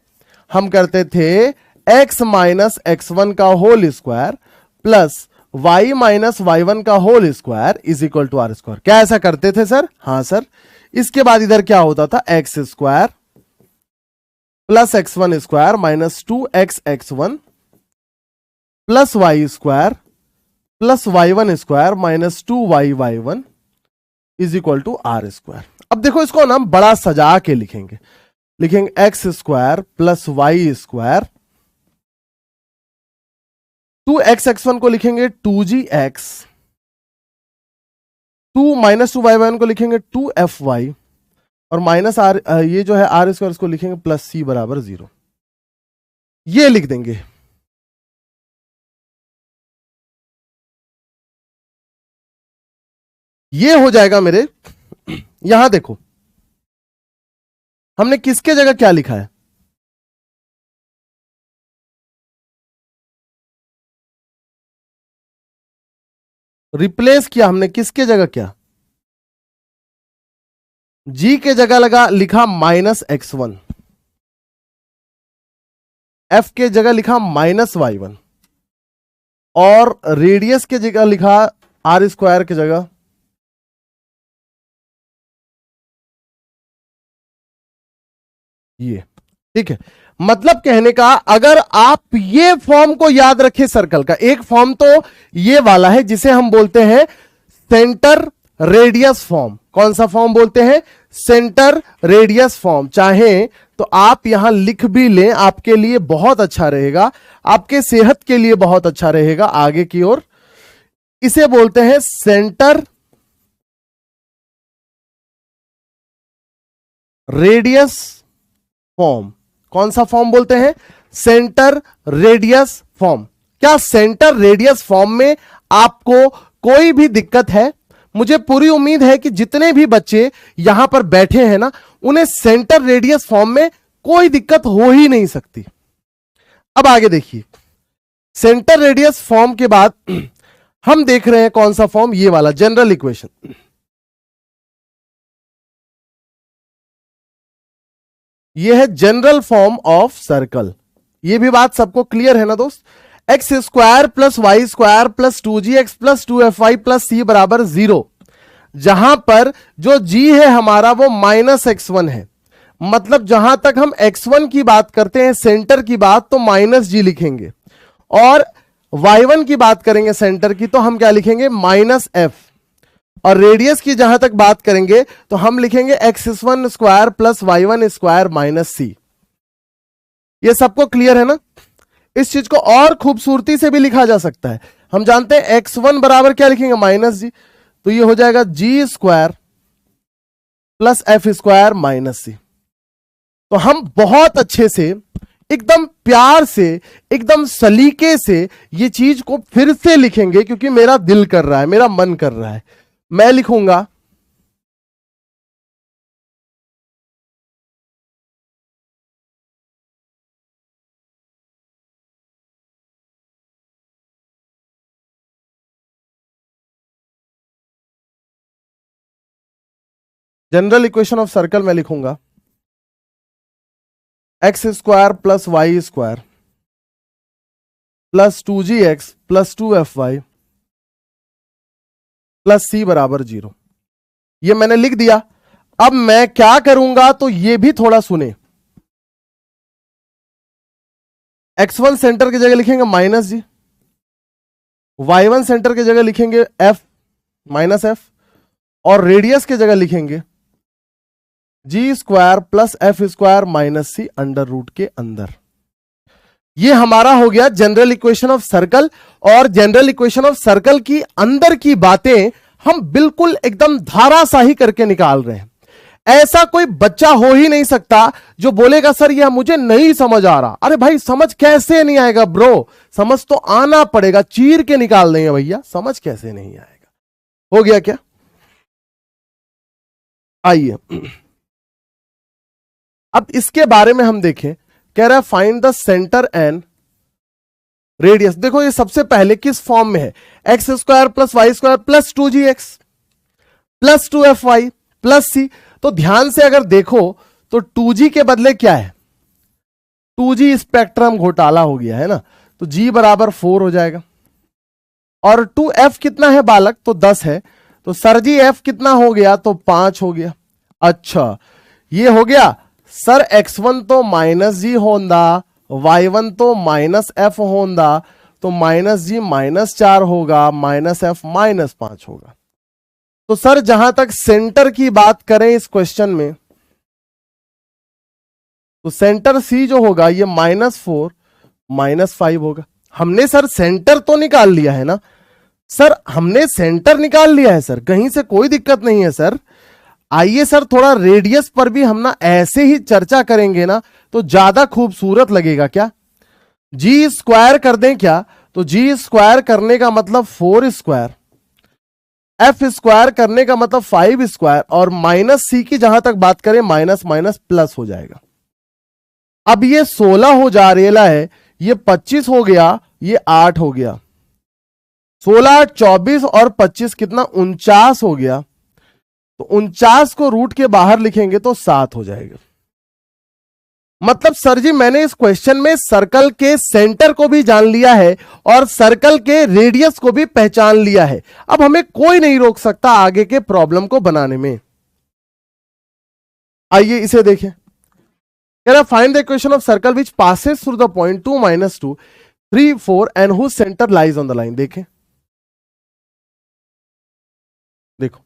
हम करते थे x माइनस x1 का whole square plus y minus y1 का whole square is equal to R square. क्या ऐसा करते थे सर? हां सर। इसके बाद इधर क्या होता था? x square plus x1 square minus 2x x1 plus y square plus y1 square minus 2y y1 is equal to R square. अब देखो इसको ना हम बड़ा सजा के लिखेंगे, X square plus Y square, 2x(x1) को लिखेंगे 2gx, 2 - 2y1 को लिखेंगे 2fy, और माइनस आर, ये जो है आर स्क्वायर, इसको लिखेंगे प्लस सी बराबर 0। ये लिख देंगे। ये हो जाएगा मेरे। यहां देखो हमने किसके जगह क्या लिखा है, रिप्लेस किया हमने किसके जगह क्या, g के जगह लिखा -x1, f के जगह लिखा -y1, और रेडियस के जगह लिखा आर स्क्वायर के जगह ये। ठीक है, मतलब कहने का, अगर आप ये फॉर्म को याद रखें सर्कल का, एक फॉर्म तो ये वाला है जिसे हम बोलते हैं सेंटर रेडियस फॉर्म। कौन सा फॉर्म बोलते हैं, सेंटर रेडियस फॉर्म। चाहे तो आप यहां लिख भी लें, आपके लिए बहुत अच्छा रहेगा, आपके सेहत के लिए बहुत अच्छा रहेगा आगे की ओर। इसे बोलते हैं सेंटर रेडियस फॉर्म। कौन सा फॉर्म बोलते हैं, सेंटर रेडियस फॉर्म। क्या सेंटर रेडियस फॉर्म में आपको कोई भी दिक्कत है? मुझे पूरी उम्मीद है कि जितने भी बच्चे यहां पर बैठे हैं ना, उन्हें सेंटर रेडियस फॉर्म में कोई दिक्कत हो ही नहीं सकती। अब आगे देखिए, सेंटर रेडियस फॉर्म के बाद हम देख रहे हैं कौन सा फॉर्म, ये वाला जनरल इक्वेशन। ये है जनरल फॉर्म ऑफ सर्कल। ये भी बात सबको क्लियर है ना दोस्त। X square plus Y square plus 2gx plus 2fy plus c बराबर 0, जहां पर जो g है हमारा वो -x1 है। मतलब जहां तक हम x1 की बात करते हैं सेंटर की बात, तो -g लिखेंगे, और y1 की बात करेंगे सेंटर की, तो हम क्या लिखेंगे -f, और रेडियस की जहां तक बात करेंगे तो हम लिखेंगे x1 square plus y1 square minus c। ये सबको क्लियर है ना। इस चीज को और खूबसूरती से भी लिखा जा सकता है। हम जानते हैं x1 बराबर क्या लिखेंगे, -g, तो ये हो जाएगा g square plus f square minus c। तो हम बहुत अच्छे से, एकदम प्यार से, एकदम सलीके से ये चीज को फिर से लिखेंगे, क्योंकि मेरा दिल कर रहा है, मेरा मन कर रहा है। मैं लिखूंगा जनरल इक्वेशन ऑफ सर्कल, में लिखूंगा X square plus Y square plus 2gx plus 2fy plus c बराबर 0। ये मैंने लिख दिया। अब मैं क्या करूंगा, तो ये भी थोड़ा सुने। x1 सेंटर की जगह लिखेंगे -g, y1 सेंटर की जगह लिखेंगे f -f, और रेडियस की जगह लिखेंगे g square plus f square minus c under root के अंदर। ये हमारा हो गया जनरल इक्वेशन ऑफ सर्कल। और जनरल इक्वेशन ऑफ सर्कल की अंदर की बातें हम बिल्कुल एकदम धाराशाही करके निकाल रहे हैं। ऐसा कोई बच्चा हो ही नहीं सकता जो बोलेगा सर यह मुझे नहीं समझ आ रहा। अरे भाई समझ कैसे नहीं आएगा ब्रो, समझ तो आना पड़ेगा, चीर के निकाल देंगे भैया, समझ कैसे नहीं आएगा। हो गया क्या? आइए अब इसके बारे में हम देखें। कह रहा है find the centre and radius. देखो ये सबसे पहले किस फॉर्म में है, X square plus Y square plus 2gx plus 2fy plus c। तो ध्यान से अगर देखो तो 2g के बदले क्या है, 2g स्पेक्ट्रम घोटाला हो गया है ना, तो g बराबर 4 हो जाएगा। और 2f कितना है बालक, तो 10 है, तो सर जी f कितना हो गया, तो 5 हो गया। अच्छा ये हो गया सर, x1 तो -g होंदा, y1 तो -f होंदा, तो -g -4 होगा, -f -5 होगा। तो सर जहां तक सेंटर की बात करें इस क्वेश्चन में, तो सेंटर सी जो होगा ये -4 -5 होगा। हमने सर सेंटर तो निकाल लिया है ना सर, हमने सेंटर निकाल लिया है सर, कहीं से कोई दिक्कत नहीं है सर। आइए सर थोड़ा रेडियस पर भी हम ना ऐसे ही चर्चा करेंगे ना तो ज्यादा खूबसूरत लगेगा। क्या जी स्क्वायर कर दें क्या? तो जी स्क्वायर करने का मतलब 4 स्क्वायर, एफ स्क्वायर करने का मतलब 5 स्क्वायर, और माइनस सी की जहां तक बात करें माइनस माइनस प्लस हो जाएगा। अब ये 16 हो जा रेला है, ये 25 हो गया, ये 8 हो गया, 16 24 और 25 कितना 49 हो गया। तो 49 को रूट के बाहर लिखेंगे तो 7 हो जाएगा। मतलब सर जी मैंने इस क्वेश्चन में सर्कल के सेंटर को भी जान लिया है और सर्कल के रेडियस को भी पहचान लिया है। अब हमें कोई नहीं रोक सकता आगे के प्रॉब्लम को बनाने में। आइए इसे देखें। कह रहा find the equation of circle which passes through the point 2 -2 3 4 and whose centre lies on the line. देखें, देखो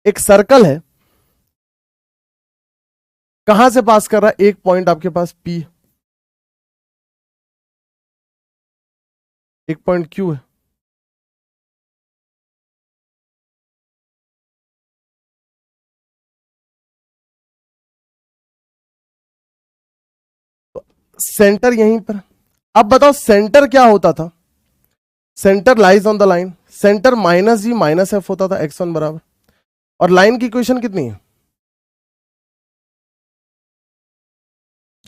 एक सर्कल है, कहां से पास कर रहा है? एक पॉइंट आपके पास P, एक पॉइंट Q है, सेंटर यहीं पर। अब बताओ सेंटर क्या होता था? Centre lies on the line, centre -G -F होता था x1 बराबर। और लाइन की इक्वेशन कितनी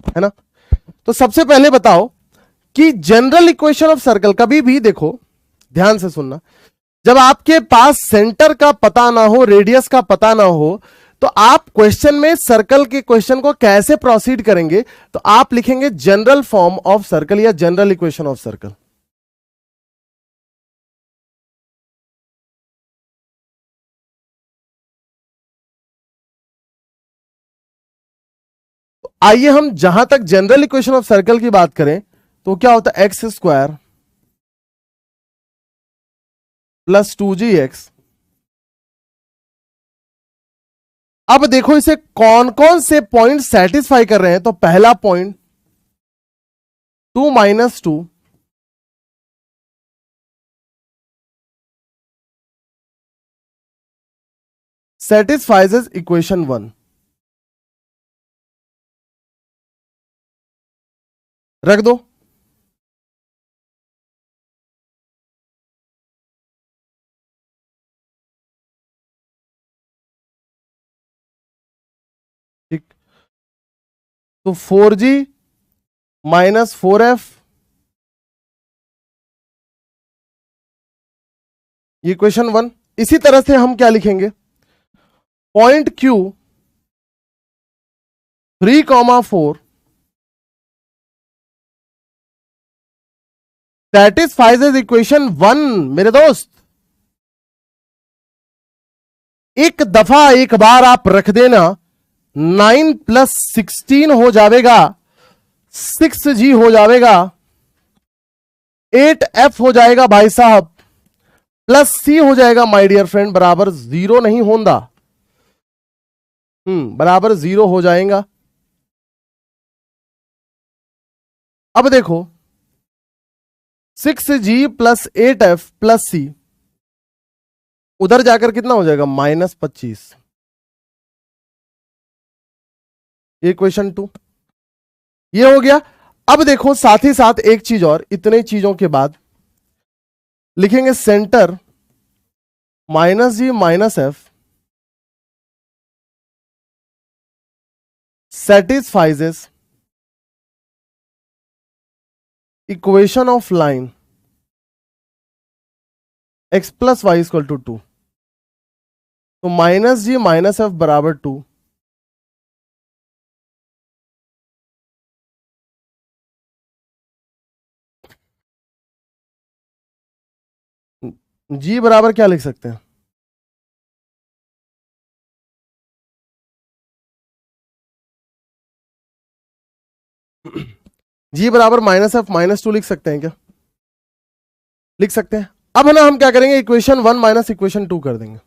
है ना? तो सबसे पहले बताओ कि जनरल इक्वेशन ऑफ सर्कल, कभी भी देखो ध्यान से सुनना, जब आपके पास सेंटर का पता ना हो, रेडियस का पता ना हो, तो आप क्वेश्चन में सर्कल के क्वेश्चन को कैसे प्रोसीड करेंगे? तो आप लिखेंगे जनरल फॉर्म ऑफ सर्कल या जनरल इक्वेशन ऑफ सर्कल। तो आइए हम जहां तक जनरल इक्वेशन ऑफ सर्कल की बात करें तो क्या होता है? X square plus 2gx। अब देखो इसे कौन कौन से पॉइंट सेटिस्फाई कर रहे हैं। तो पहला पॉइंट 2 -2 satisfies इक्वेशन 1। रख दो। ठीक, तो 4g -4f ये इक्वेशन 1। इसी तरह से हम क्या लिखेंगे? Point Q 3,4 satisfies equation 1। मेरे दोस्त एक दफा एक बार आप रख देना, 9 + 16 हो जाएगा, 6g हो जाएगा, 8f हो जाएगा भाई साहब, प्लस c हो जाएगा माय डियर फ्रेंड, बराबर 0 नहीं होगा। बराबर 0 हो जाएगा। अब देखो 6g + 8f + c, उधर जाकर कितना हो जाएगा? -25। ये क्वेश्चन 2 ये हो गया। अब देखो साथ ही साथ एक चीज और, इतने चीजों के बाद लिखेंगे centre -G -F satisfies equation of line x + y = 2। तो -G -F बराबर 2। जी बराबर क्या लिख सकते हैं? जी बराबर -F -2 लिख सकते हैं क्या? लिख सकते हैं। अब है ना हम क्या करेंगे, इक्वेशन 1 माइनस इक्वेशन 2 कर देंगे।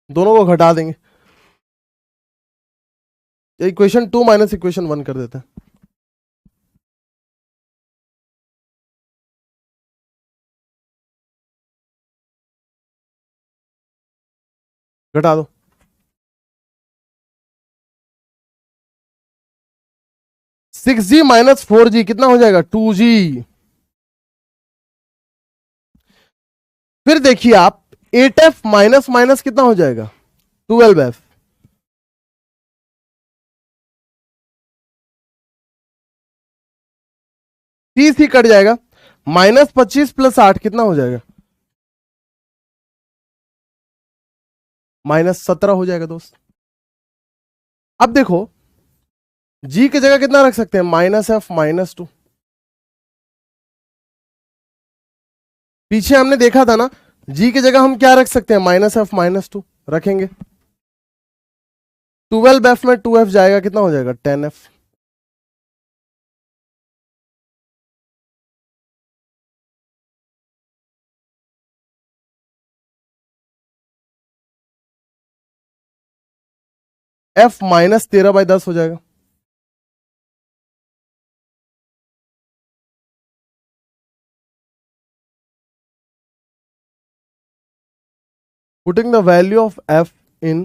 दोनों को घटा देंगे, इक्वेशन 2 माइनस इक्वेशन 1 कर देते हैं। घटा दो। 6g माइनस 4g कितना हो जाएगा, 2g। फिर देखिए आप 8f माइनस माइनस कितना हो जाएगा, 12f। तीस ही कट जाएगा, -25 + 8 कितना हो जाएगा, -17 हो जाएगा दोस्त। अब देखो g की जगह कितना रख सकते हैं, -f -2। पीछे हमने देखा था ना, g की जगह हम क्या रख सकते हैं, -f -2 रखेंगे। 12f में 2f जाएगा, कितना हो जाएगा, 10f। f -13/10 हो जाएगा। Putting the value of f in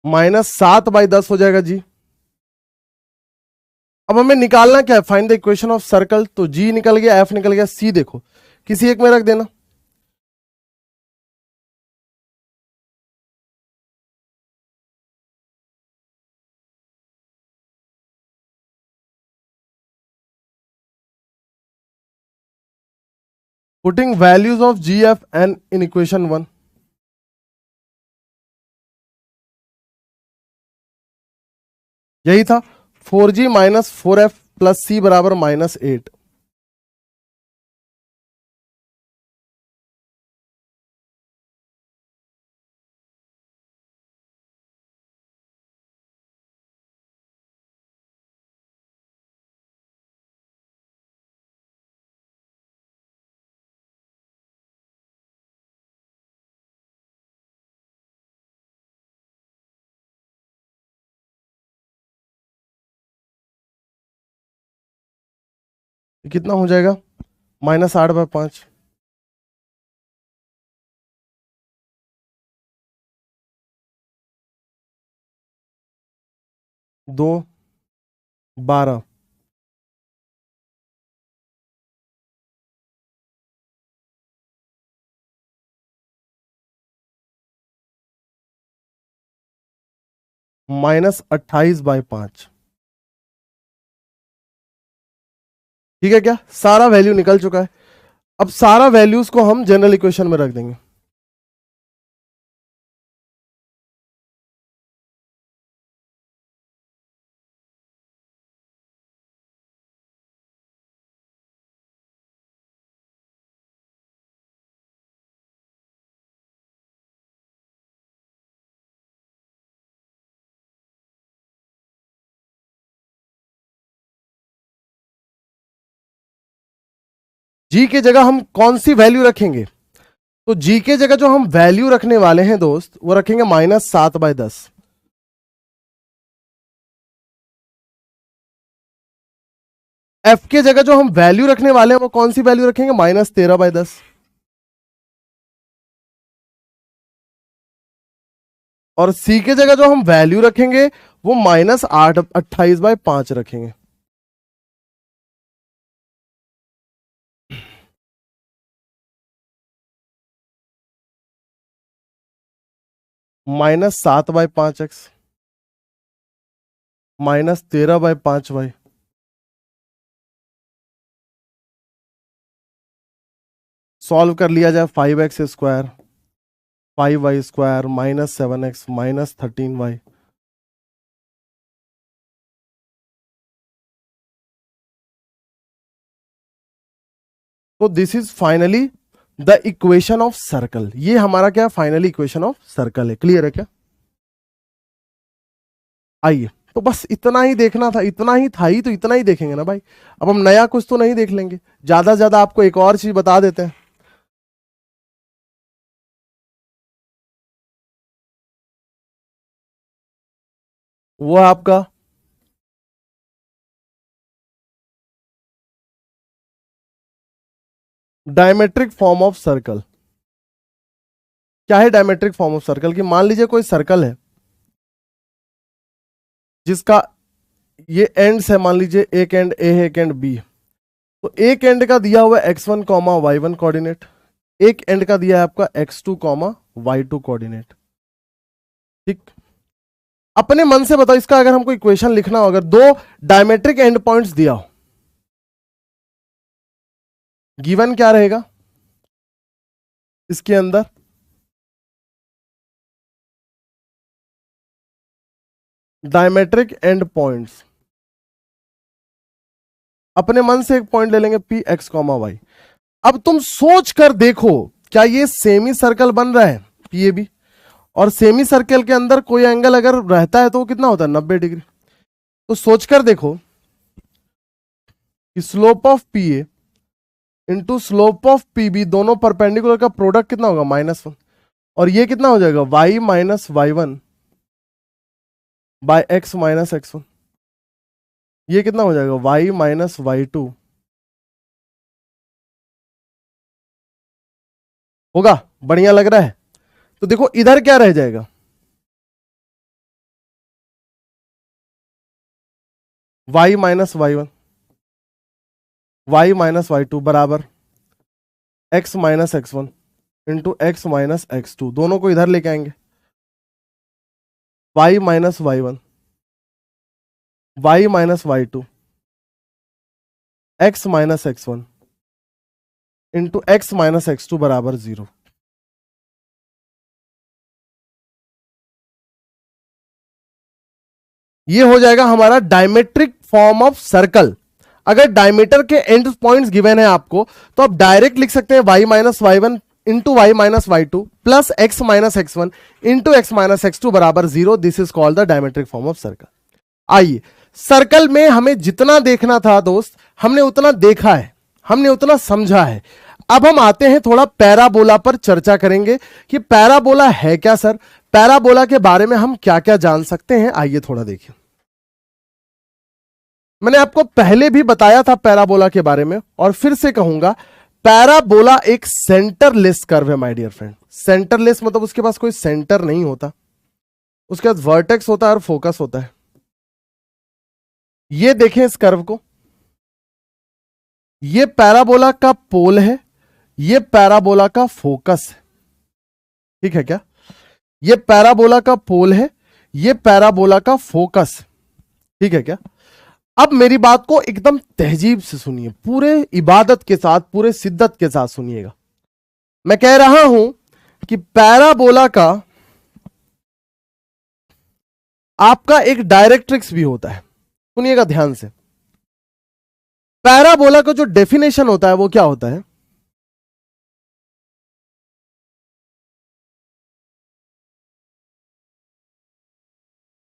-7/10 हो जाएगा जी। अब हमें निकालना क्या है, find the equation of circle. तो जी निकल गया, एफ निकल गया, सी देखो किसी एक में रख देना। Putting values of G F N in equation 1। यही था 4g minus 4f plus c बराबर -8। कितना हो जाएगा, -8/5। दो 12। -28/5। ठीक है क्या, सारा वैल्यू निकल चुका है। अब सारा वैल्यूज को हम जनरल इक्वेशन में रख देंगे। जी की जगह हम कौन सी वैल्यू रखेंगे, तो जी के जगह जो हम वैल्यू रखने वाले हैं दोस्त, वो रखेंगे -7/10। एफ के जगह जो हम वैल्यू रखने वाले हैं वो कौन सी वैल्यू रखेंगे, -13/10। और सी के जगह जो हम वैल्यू रखेंगे वो -28/5 रखेंगे। -7/5x -13/5y। सॉल्व कर लिया जाए, 5x² 5y² -7x -13y तो this is finally the equation of circle. ये हमारा क्या फाइनली इक्वेशन ऑफ सर्कल है। क्लियर है क्या? आइए, तो बस इतना ही देखना था, इतना ही था ही, तो इतना ही देखेंगे ना भाई। अब हम नया कुछ तो नहीं देख लेंगे, ज्यादा से ज्यादा आपको एक और चीज बता देते हैं। वो आपका डायमेट्रिक फॉर्म ऑफ सर्कल। क्या है डायमेट्रिक फॉर्म ऑफ सर्कल? की मान लीजिए कोई सर्कल है जिसका ये एंड्स है, मान लीजिए एक एंड ए है, एक एंड बी। तो एक एंड का दिया हुआ है x1 y1 कोऑर्डिनेट, एक एंड का दिया है आपका x2 y2 कोऑर्डिनेट। ठीक, अपने मन से बताओ, इसका अगर हमको इक्वेशन लिखना हो, अगर दो डायमेट्रिक एंड पॉइंट्स दिया हो, गिवन क्या रहेगा इसके अंदर? डायमेट्रिक एंड पॉइंट्स, अपने मन से एक पॉइंट ले लेंगे पी एक्स कॉमा वाई। अब तुम सोच कर देखो, क्या ये सेमी सर्कल बन रहा है पी ए बी, और सेमी सर्कल के अंदर कोई एंगल अगर रहता है तो वो कितना होता है? 90 डिग्री। तो सोचकर देखो कि slope of P A into slope of P B, दोनों परपेंडिकुलर का प्रोडक्ट कितना होगा? -1। और ये कितना हो जाएगा? y minus y1 by x minus x1। ये कितना हो जाएगा? y माइनस y2 होगा। बढ़िया लग रहा है? तो देखो इधर क्या रह जाएगा? y minus y1 y minus y2 बराबर x minus x1 into x minus x2, दोनों को इधर लेके आएंगे। y minus y1 y minus y2 x minus x1 into x minus x2 बराबर 0। ये हो जाएगा हमारा डायमेट्रिक फॉर्म ऑफ सर्कल। अगर डायमीटर के एंड पॉइंट्स गिवन है आपको, तो आप डायरेक्ट लिख सकते हैं y minus y1 into Y minus y2 plus x minus x1 into x minus x2 बराबर 0। This is called the diametric form of circle. आइए, सर्कल में हमें जितना देखना था दोस्त, हमने उतना देखा है, हमने उतना समझा है। अब हम आते हैं थोड़ा पैराबोला पर चर्चा करेंगे कि पैराबोला है क्या सर, पैराबोला के बारे में हम क्या क्या जान सकते हैं। आइए थोड़ा देखिए, मैंने आपको पहले भी बताया था पैराबोला के बारे में और फिर से कहूंगा, पैराबोला एक सेंटरलेस कर्व है माय डियर फ्रेंड। सेंटरलेस मतलब उसके पास कोई सेंटर नहीं होता, उसके पास वर्टेक्स होता है और फोकस होता है। ये देखें इस कर्व को, ये पैराबोला का पोल है, ये पैराबोला का फोकस है। ठीक है क्या? ये पैराबोला का पोल है, ये पैराबोला का फोकस है। ठीक है क्या? अब मेरी बात को एकदम तहजीब से सुनिए, पूरे इबादत के साथ, पूरे शिद्दत के साथ सुनिएगा। मैं कह रहा हूं कि पैराबोला का आपका एक डायरेक्ट्रिक्स भी होता है। सुनिएगा ध्यान से, पैराबोला का जो डेफिनेशन होता है वो क्या होता है?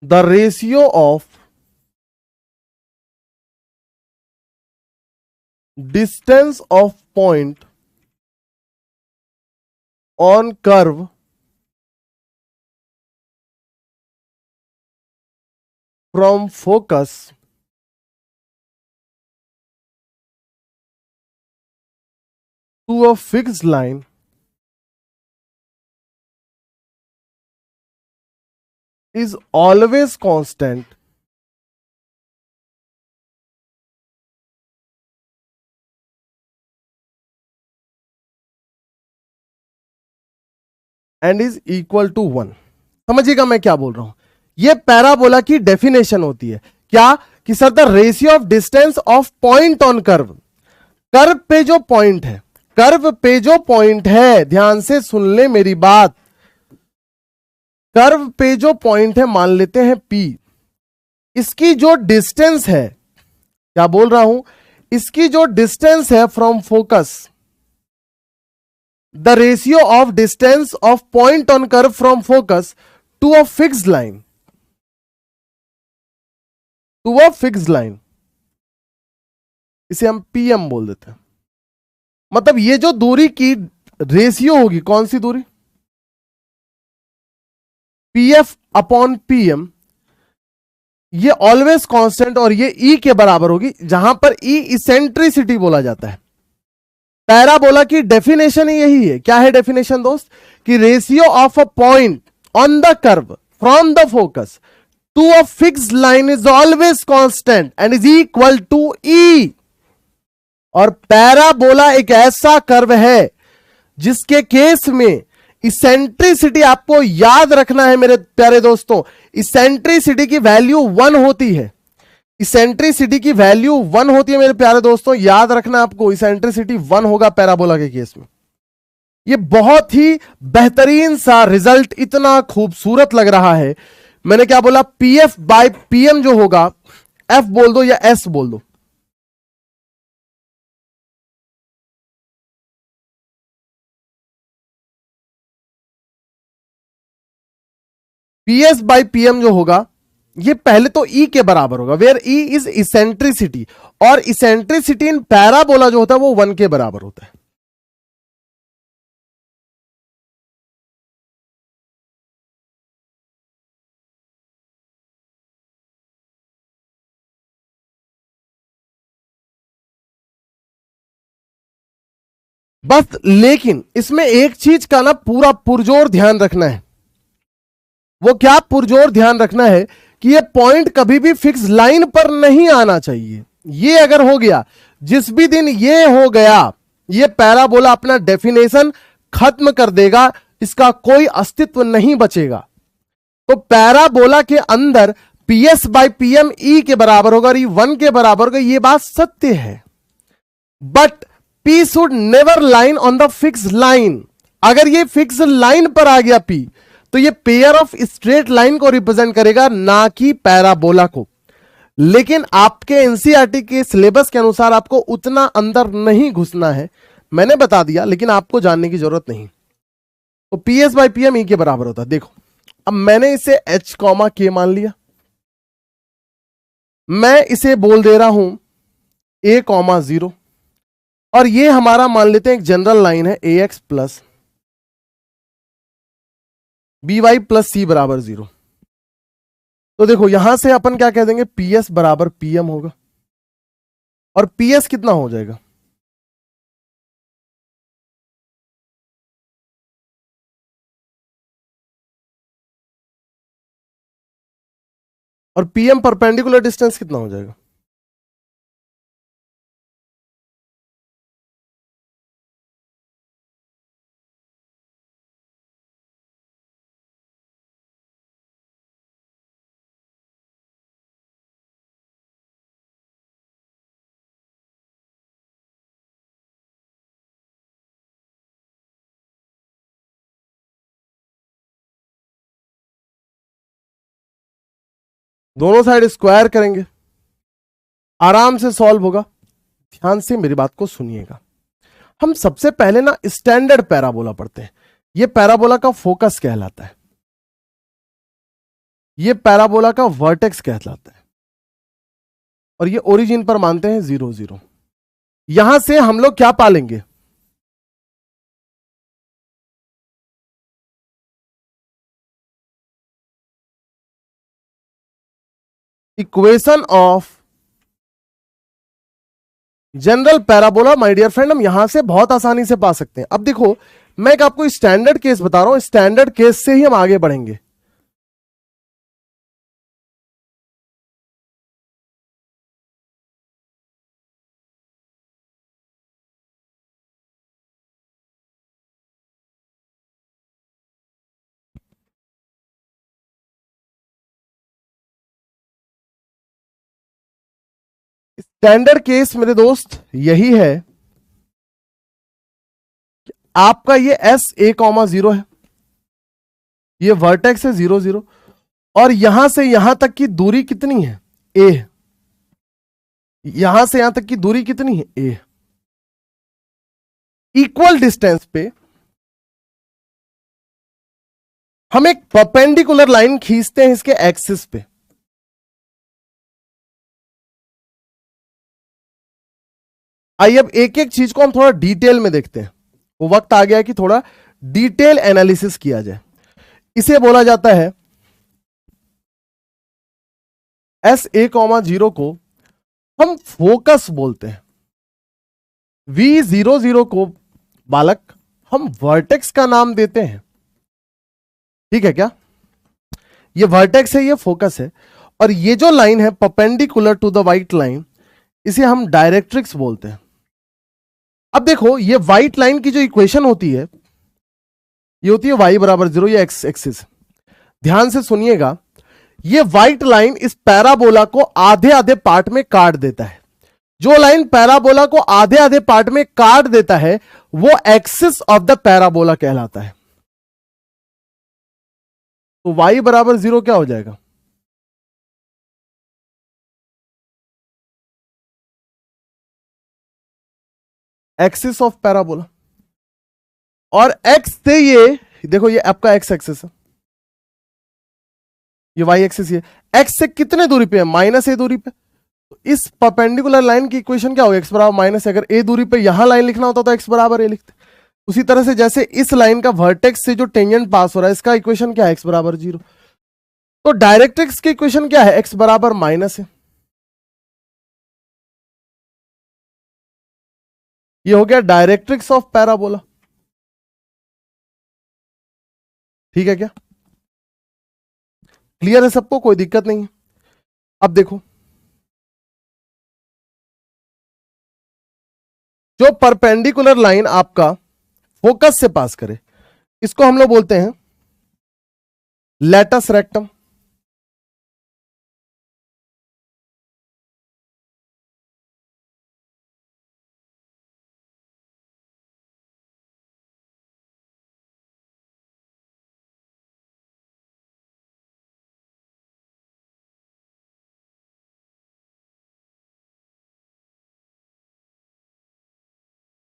The ratio of distance of point on curve from focus to a fixed line is always constant and is equal to 1। समझिएगा मैं क्या बोल रहा हूं। यह पैराबोला की डेफिनेशन होती है क्या? कि sir the ratio of distance of point on curve, curve पे जो पॉइंट है, कर्व पे जो पॉइंट है, ध्यान से सुन ले मेरी बात, कर्व पे जो पॉइंट है मान लेते हैं P, इसकी जो डिस्टेंस है, क्या बोल रहा हूं, इसकी जो डिस्टेंस है from focus, the ratio of distance of point on curve from focus to a fixed line, to a fixed line, इसे हम पीएम बोल देते हैं। मतलब ये जो दूरी की रेशियो होगी, कौन सी दूरी, पीएफ अपॉन पीएम, ये ऑलवेज कांस्टेंट और ये ई के बराबर होगी, जहां पर ई इसेंट्रिसिटी बोला जाता है। पैराबोला की डेफिनेशन यही है। क्या है डेफिनेशन दोस्त, कि ratio of a point on the curve from the focus to a fixed line is always constant and is equal to e. और पैराबोला एक ऐसा कर्व है जिसके केस में इसेंट्रिसिटी, आपको याद रखना है मेरे प्यारे दोस्तों, इसेंट्रिसिटी की वैल्यू 1 होती है। इसेंट्रिसिटी की वैल्यू 1 होती है मेरे प्यारे दोस्तों, याद रखना आपको, इसेंट्रिसिटी 1 होगा पैराबोला के केस में। ये बहुत ही बेहतरीन सा रिजल्ट, इतना खूबसूरत लग रहा है। मैंने क्या बोला, पीएफ बाय पीएम जो होगा, एफ बोल दो या एस बोल दो, पीएस बाय पीएम जो होगा, ये पहले तो ई के बराबर होगा, वेयर ई इज इसेंट्रिसिटी, और इसेंट्रिसिटी इन पैराबोला जो होता है वो 1 के बराबर होता है। बस लेकिन इसमें एक चीज का ना पूरा पुरजोर ध्यान रखना है। वो क्या पुरजोर ध्यान रखना है कि ये पॉइंट कभी भी फिक्स लाइन पर नहीं आना चाहिए। ये अगर हो गया, जिस भी दिन ये हो गया, ये पैराबोला अपना डेफिनेशन खत्म कर देगा, इसका कोई अस्तित्व नहीं बचेगा। तो पैराबोला के अंदर पीएस बाय पीएम ई के बराबर होगा और ई 1 के बराबर होगा, ये बात सत्य है। But P should never line on the fix line. अगर ये फिक्स लाइन पर आ गया पी, तो ये पेयर ऑफ स्ट्रेट लाइन को रिप्रेजेंट करेगा, ना कि पैराबोला को। लेकिन आपके एनसीईआरटी के सिलेबस के अनुसार आपको उतना अंदर नहीं घुसना है, मैंने बता दिया, लेकिन आपको जानने की जरूरत नहीं। तो पीएस बाय पीएम ई के बराबर होता है। देखो, अब मैंने इसे एच कॉमा के मान लिया, मैं इसे बोल दे रहा हूं ए कॉमा 0, और ये हमारा मान लेते हैं एक जनरल लाइन है a x plus b y plus c बराबर 0। तो देखो यहां से अपन क्या कह देंगे, पी एस बराबर पीएम होगा, और पी एस कितना हो जाएगा, और पीएम परपेंडिकुलर डिस्टेंस कितना हो जाएगा, दोनों साइड स्क्वायर करेंगे, आराम से सॉल्व होगा। ध्यान से मेरी बात को सुनिएगा। हम सबसे पहले ना स्टैंडर्ड पैराबोला पढ़ते हैं। यह पैराबोला का फोकस कहलाता है, यह पैराबोला का वर्टेक्स कहलाता है, और ये ओरिजिन पर मानते हैं 0 0। यहां से हम लोग क्या पालेंगे, equation of general parabola. My dear friend, हम यहां से बहुत आसानी से पा सकते हैं। अब देखो, मैं एक आपको स्टैंडर्ड केस बता रहा हूं, स्टैंडर्ड केस से ही हम आगे बढ़ेंगे। स्टैंडर्ड केस मेरे दोस्त यही है कि आपका ये एस ए कॉमा 0 है, ये वर्टेक्स है 0 0, और यहां से यहां तक की दूरी कितनी है, ए। यहां से यहां तक की दूरी कितनी है, ए। इक्वल डिस्टेंस पे हम एक परपेंडिकुलर लाइन खींचते हैं इसके एक्सिस पे। आइए अब एक एक चीज को हम थोड़ा डिटेल में देखते हैं। वो वक्त आ गया कि थोड़ा डिटेल एनालिसिस किया जाए। इसे बोला जाता है SA, 0 को हम फोकस बोलते हैं। V00 को बालक हम वर्टेक्स का नाम देते हैं। ठीक है क्या? ये वर्टेक्स है, ये फोकस है। और ये जो लाइन है perpendicular to the white line, इसे हम डायरेक्ट्रिक्स बोलते हैं। अब देखो ये व्हाइट लाइन की जो इक्वेशन होती है, ये होती है y = 0, ये एक्स एक्सिस। ध्यान से सुनिएगा, ये व्हाइट लाइन इस पैराबोला को आधे आधे पार्ट में काट देता है। जो लाइन पैराबोला को आधे आधे पार्ट में काट देता है वो एक्सिस ऑफ द पैराबोला कहलाता है। तो y = 0 क्या हो जाएगा? Axis of parabola. और x से ये देखो, ये आपका x एक्सिस है, ये y एक्सिस, ये x से कितने दूरी पे है? -a दूरी पे। तो इस परपेंडिकुलर लाइन की इक्वेशन क्या होगी? x = अगर a दूरी पे यहां लाइन लिखना होता तो x = a लिखते। उसी तरह से जैसे इस लाइन का वर्टेक्स से जो टेंजेंट पास हो रहा है, इसका इक्वेशन क्या है? x = 0। तो डायरेक्ट्रिक्स की इक्वेशन क्या है? x = -a। ये हो गया डायरेक्ट्रिक्स ऑफ पैराबोला। ठीक है क्या? क्लियर है सबको? कोई दिक्कत नहीं है। अब देखो, जो परपेंडिकुलर लाइन आपका फोकस से पास करे, इसको हम लोग बोलते हैं latus rectum.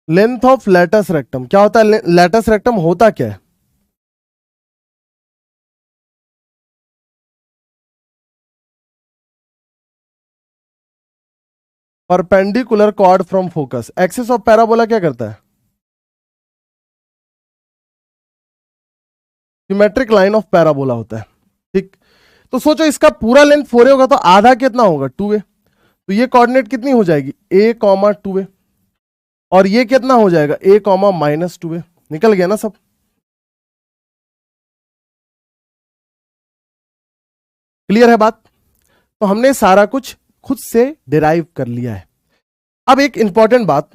Length of latus rectum क्या होता है? लेटस रेक्टम होता क्या है? Perpendicular chord from focus. Axis of parabola क्या करता है? सिमेट्रिक लाइन ऑफ पैराबोला होता है। ठीक, तो सोचो इसका पूरा लेंथ 4a होगा तो आधा कितना होगा? 2a। तो ये कोऑर्डिनेट कितनी हो जाएगी? a, 2a। और ये कितना हो जाएगा? a, -2a। निकल गया ना सब? क्लियर है बात? तो हमने सारा कुछ खुद से डिराइव कर लिया है। अब एक इंपॉर्टेंट बात,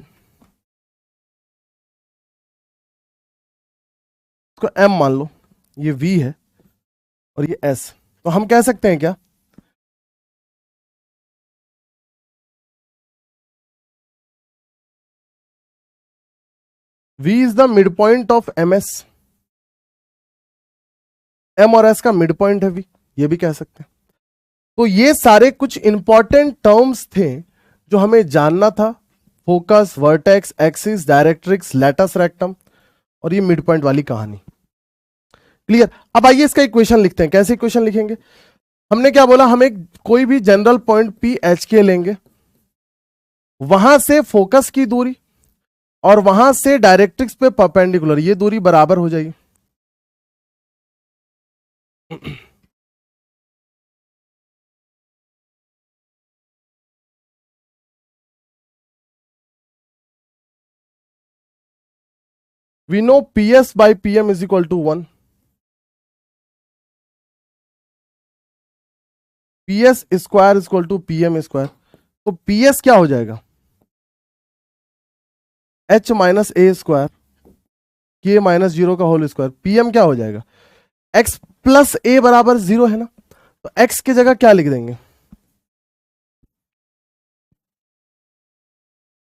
इसको m मान लो, ये v है और ये s। तो हम कह सकते हैं क्या? v is the mid point of ms। m और s का मिड पॉइंट है v, ये भी कह सकते हैं। तो ये सारे कुछ इंपॉर्टेंट टर्म्स थे जो हमें जानना था। Focus, vertex, axis, directrix, latus rectum और ये मिड पॉइंट वाली कहानी। क्लियर? अब आइए इसका इक्वेशन लिखते हैं। कैसे इक्वेशन लिखेंगे? हमने क्या बोला? हम एक कोई भी जनरल पॉइंट पी एच के लेंगे, वहां से फोकस की दूरी और वहां से डायरेक्ट्रिक्स पे परपेंडिकुलर, ये दूरी बराबर हो जाएगी। we know ps by pm is equal to 1। ps square is equal to pm square. तो ps क्या हो जाएगा? h - a स्क्वायर k - 0 का होल स्क्वायर। pm क्या हो जाएगा? x + a = 0 है ना? तो x की जगह क्या लिख देंगे?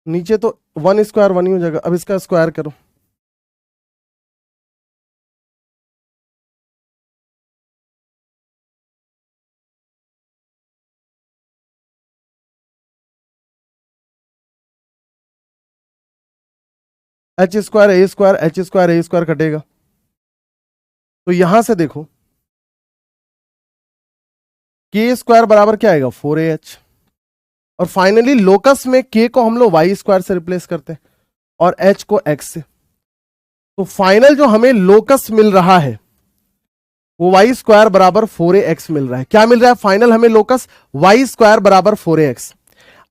नीचे तो 1 स्क्वायर 1 ही हो जाएगा। अब इसका स्क्वायर करो। h² a² h² a² कटेगा। तो यहां से देखो के स्क्वायर बराबर क्या आएगा 4AH, और फाइनली लोकस में के को हम लोग वाई स्क्वायर से रिप्लेस करते हैं और एच को एक्स से। तो फाइनल जो हमें लोकस मिल रहा है वो वाई स्क्वायर बराबर 4AX मिल रहा है। क्या मिल रहा है फाइनल हमें लोकस? वाई स्क्वायर बराबर 4AX।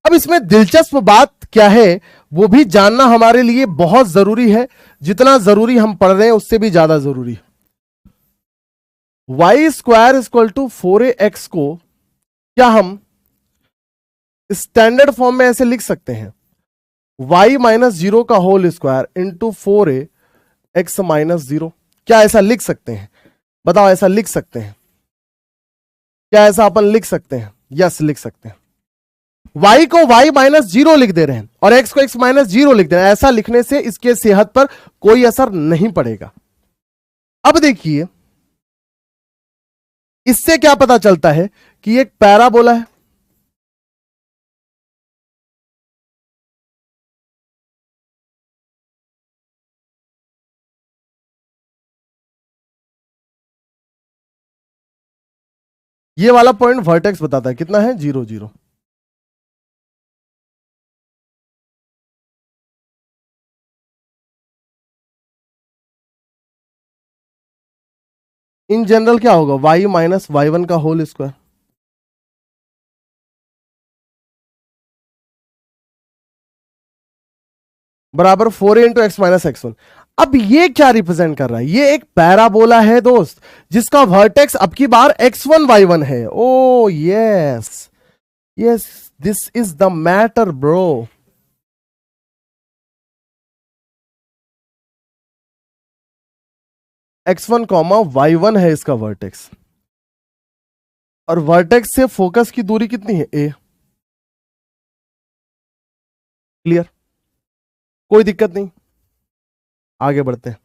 अब इसमें दिलचस्प बात क्या है वो भी जानना हमारे लिए बहुत जरूरी है, जितना जरूरी हम पढ़ रहे हैं उससे भी ज्यादा जरूरी है। Y square equal to 4AX को क्या हम स्टैंडर्ड फॉर्म में ऐसे लिख सकते हैं, y माइनस जीरो का whole square into 4AX minus zero? क्या ऐसा लिख सकते हैं? बताओ, ऐसा लिख सकते हैं क्या? ऐसा अपन लिख सकते हैं? यस, लिख सकते हैं। y को y माइनस जीरो लिख दे रहे हैं और x को x माइनस जीरो लिख दे रहे हैं। ऐसा लिखने से इसके सेहत पर कोई असर नहीं पड़ेगा। अब देखिए इससे क्या पता चलता है कि एक पैराबोला है, ये वाला पॉइंट वर्टेक्स बताता है कितना है 0 0। इन जनरल क्या होगा y माइनस y1 का होल स्क्वायर बराबर 4a into x minus x1। अब ये क्या रिप्रेजेंट कर रहा है? ये एक पैराबोला है दोस्त, जिसका वर्टेक्स अब की बार x1 y1 है। ओ yes yes, this is the matter bro. x1 comma y1 है इसका वर्टेक्स, और वर्टेक्स से फोकस की दूरी कितनी है a। क्लियर? कोई दिक्कत नहीं, आगे बढ़ते हैं।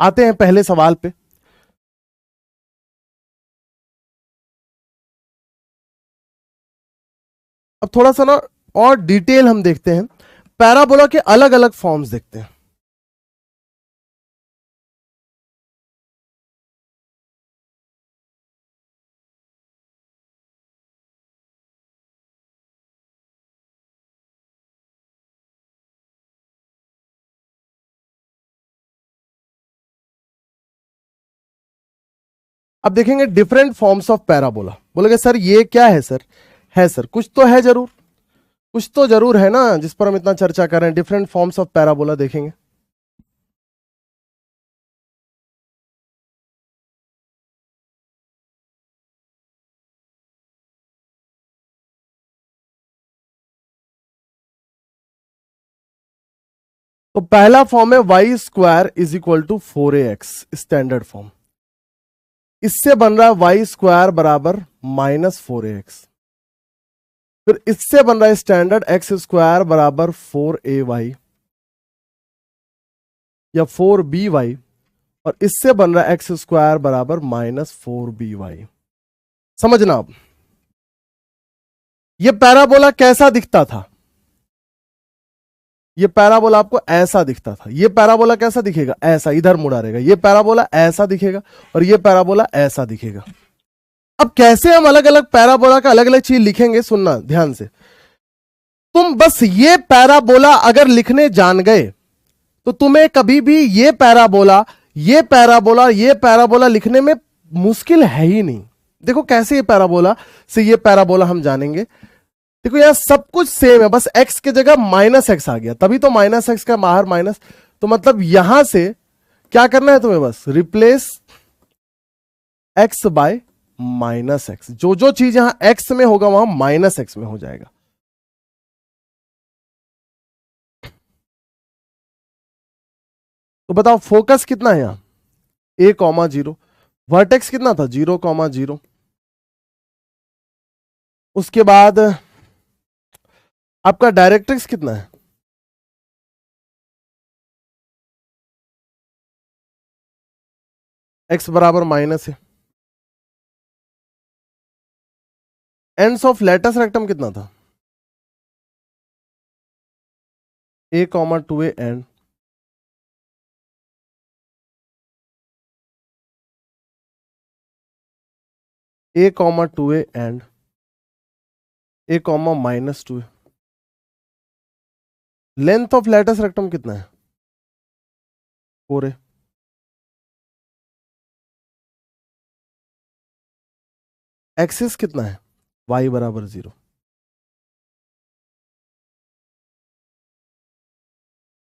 आते हैं पहले सवाल पे। अब थोड़ा सा ना और डिटेल हम देखते हैं, पैराबोला के अलग अलग फॉर्म्स देखते हैं। अब देखेंगे डिफरेंट फॉर्म्स ऑफ पैराबोला। बोलेंगे सर ये क्या है? सर है सर, कुछ तो है जरूर, कुछ तो जरूर है ना जिस पर हम इतना चर्चा कर रहे हैं। डिफरेंट फॉर्म्स ऑफ पैराबोला देखेंगे। तो पहला फॉर्म है Y square is equal to 4AX, standard form. इससे बन रहा है वाई स्क्वायर बराबर माइनस 4AX। फिर इससे बन रहा है स्टैंडर्ड एक्स स्क्वायर बराबर 4AY या 4BY, और इससे बन रहा है एक्स स्क्वायर बराबर माइनस 4BY। समझना, अब ये पैराबोला कैसा दिखता था? ये पैराबोला आपको ऐसा दिखता था। ये पैराबोला कैसा दिखेगा? ऐसा, इधर मुड़ा रहेगा। ये पैराबोला ऐसा दिखेगा और ये पैराबोला ऐसा दिखेगा। अब कैसे हम अलग अलग पैराबोला का अलग अलग चीज लिखेंगे, सुनना ध्यान से। तुम बस ये पैराबोला अगर लिखने जान गए तो तुम्हें कभी भी ये पैराबोला ये पैराबोला ये पैराबोला लिखने में मुश्किल है ही नहीं। देखो कैसे ये पैराबोला से ये पैराबोला हम जानेंगे। देखो यहां सब कुछ सेम है, बस x की जगह माइनस एक्स आ गया, तभी तो माइनस एक्स का बाहर माइनस। तो मतलब यहां से क्या करना है तुम्हें? बस replace x bye minus x. जो जो चीज यहां x में होगा वहां माइनस एक्स में हो जाएगा। तो बताओ फोकस कितना है यहां? a comma 0। वर्टेक्स कितना था? 0 कॉमा 0। उसके बाद आपका डायरेक्ट्रिक्स कितना है? x बराबर माइनस है। एंड्स ऑफ लेटस रेक्टम कितना था? a comma 2a and a comma 2a and a comma minus 2a। Length of latus rectum कितना है? 4a। एक्सिस कितना है? y बराबर 0।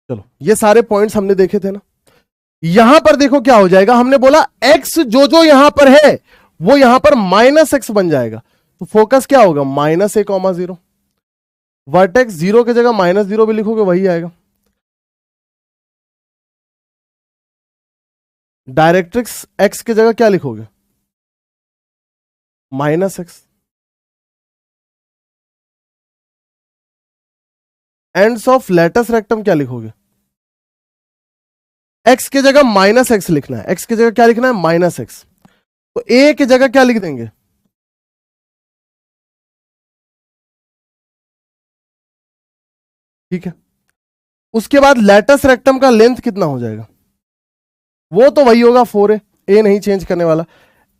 चलो ये सारे पॉइंट्स हमने देखे थे ना। यहां पर देखो क्या हो जाएगा, हमने बोला x जो जो यहां पर है वो यहां पर माइनस एक्स बन जाएगा, तो फोकस क्या होगा? Minus a comma 0। वर्टेक्स 0 की जगह माइनस 0 भी लिखोगे वही आएगा। डायरेक्ट्रिक्स x की जगह क्या लिखोगे? Minus X. Ends of latus rectum क्या लिखोगे? x की जगह माइनस एक्स लिखना है, x की जगह क्या लिखना है? Minus x. तो a की जगह क्या लिख देंगे? ठीक है। उसके बाद लेटस रेक्टम का लेंथ कितना हो जाएगा? वो तो वही होगा 4a, a नहीं चेंज करने वाला।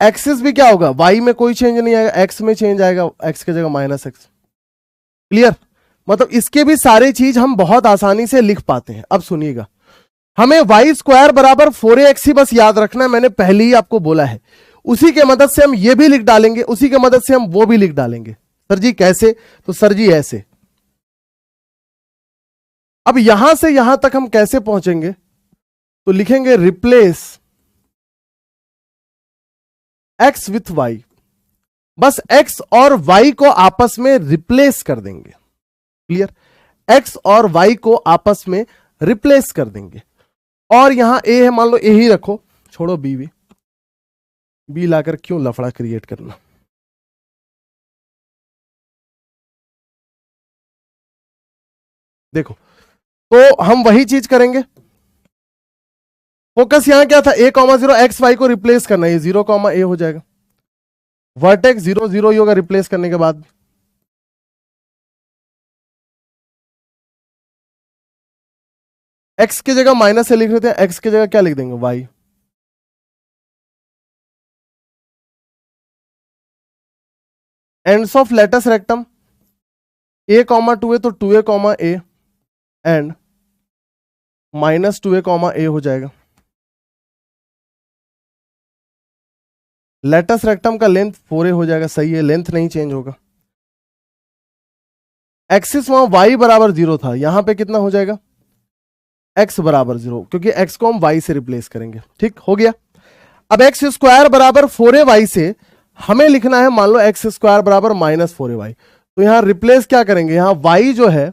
एक्सिस भी क्या होगा? y में कोई चेंज नहीं आएगा, x में चेंज आएगा, x की जगह माइनस एक्स। क्लियर? मतलब इसके भी सारे चीज हम बहुत आसानी से लिख पाते हैं। अब सुनिएगा, हमें वाई स्क्वायर बराबर 4ax ही बस याद रखना है, मैंने पहले ही आपको बोला है। उसी के मदद से हम ये भी लिख डालेंगे, उसी के मदद से हम वो भी लिख डालेंगे। सर जी कैसे? तो सर जी ऐसे। अब यहां से यहां तक हम कैसे पहुंचेंगे? तो लिखेंगे रिप्लेस x विथ y। बस x और y को आपस में रिप्लेस कर देंगे। क्लियर? x और y को आपस में रिप्लेस कर देंगे। और यहां a है, मान लो a ही रखो, छोड़ो b लाकर क्यों लफड़ा क्रिएट करना। देखो तो हम वही चीज करेंगे। फोकस यहां क्या था? a कॉमा 0, एक्स वाई को रिप्लेस करना है, 0 कॉमा a हो जाएगा। वर्टेक्स 0 0 ही होगा रिप्लेस करने के बाद। x की जगह माइनस से लिख रहे थे, x की जगह क्या लिख देंगे? y। Ends of latus rectum a comma 2a, तो 2a comma a and minus 2a comma a हो जाएगा। लेटस रेक्टम का लेंथ 4a हो जाएगा, सही है, लेंथ नहीं चेंज होगा। एक्सिस वहां y बराबर 0 था, यहां पे कितना हो जाएगा? x बराबर 0, क्योंकि x को हम y से रिप्लेस करेंगे। ठीक हो गया। अब एक्स स्क्वायर बराबर 4ay से हमें लिखना है, मान लो एक्स स्क्वायर बराबर माइनस 4ay। तो यहां रिप्लेस क्या करेंगे? यहां y जो है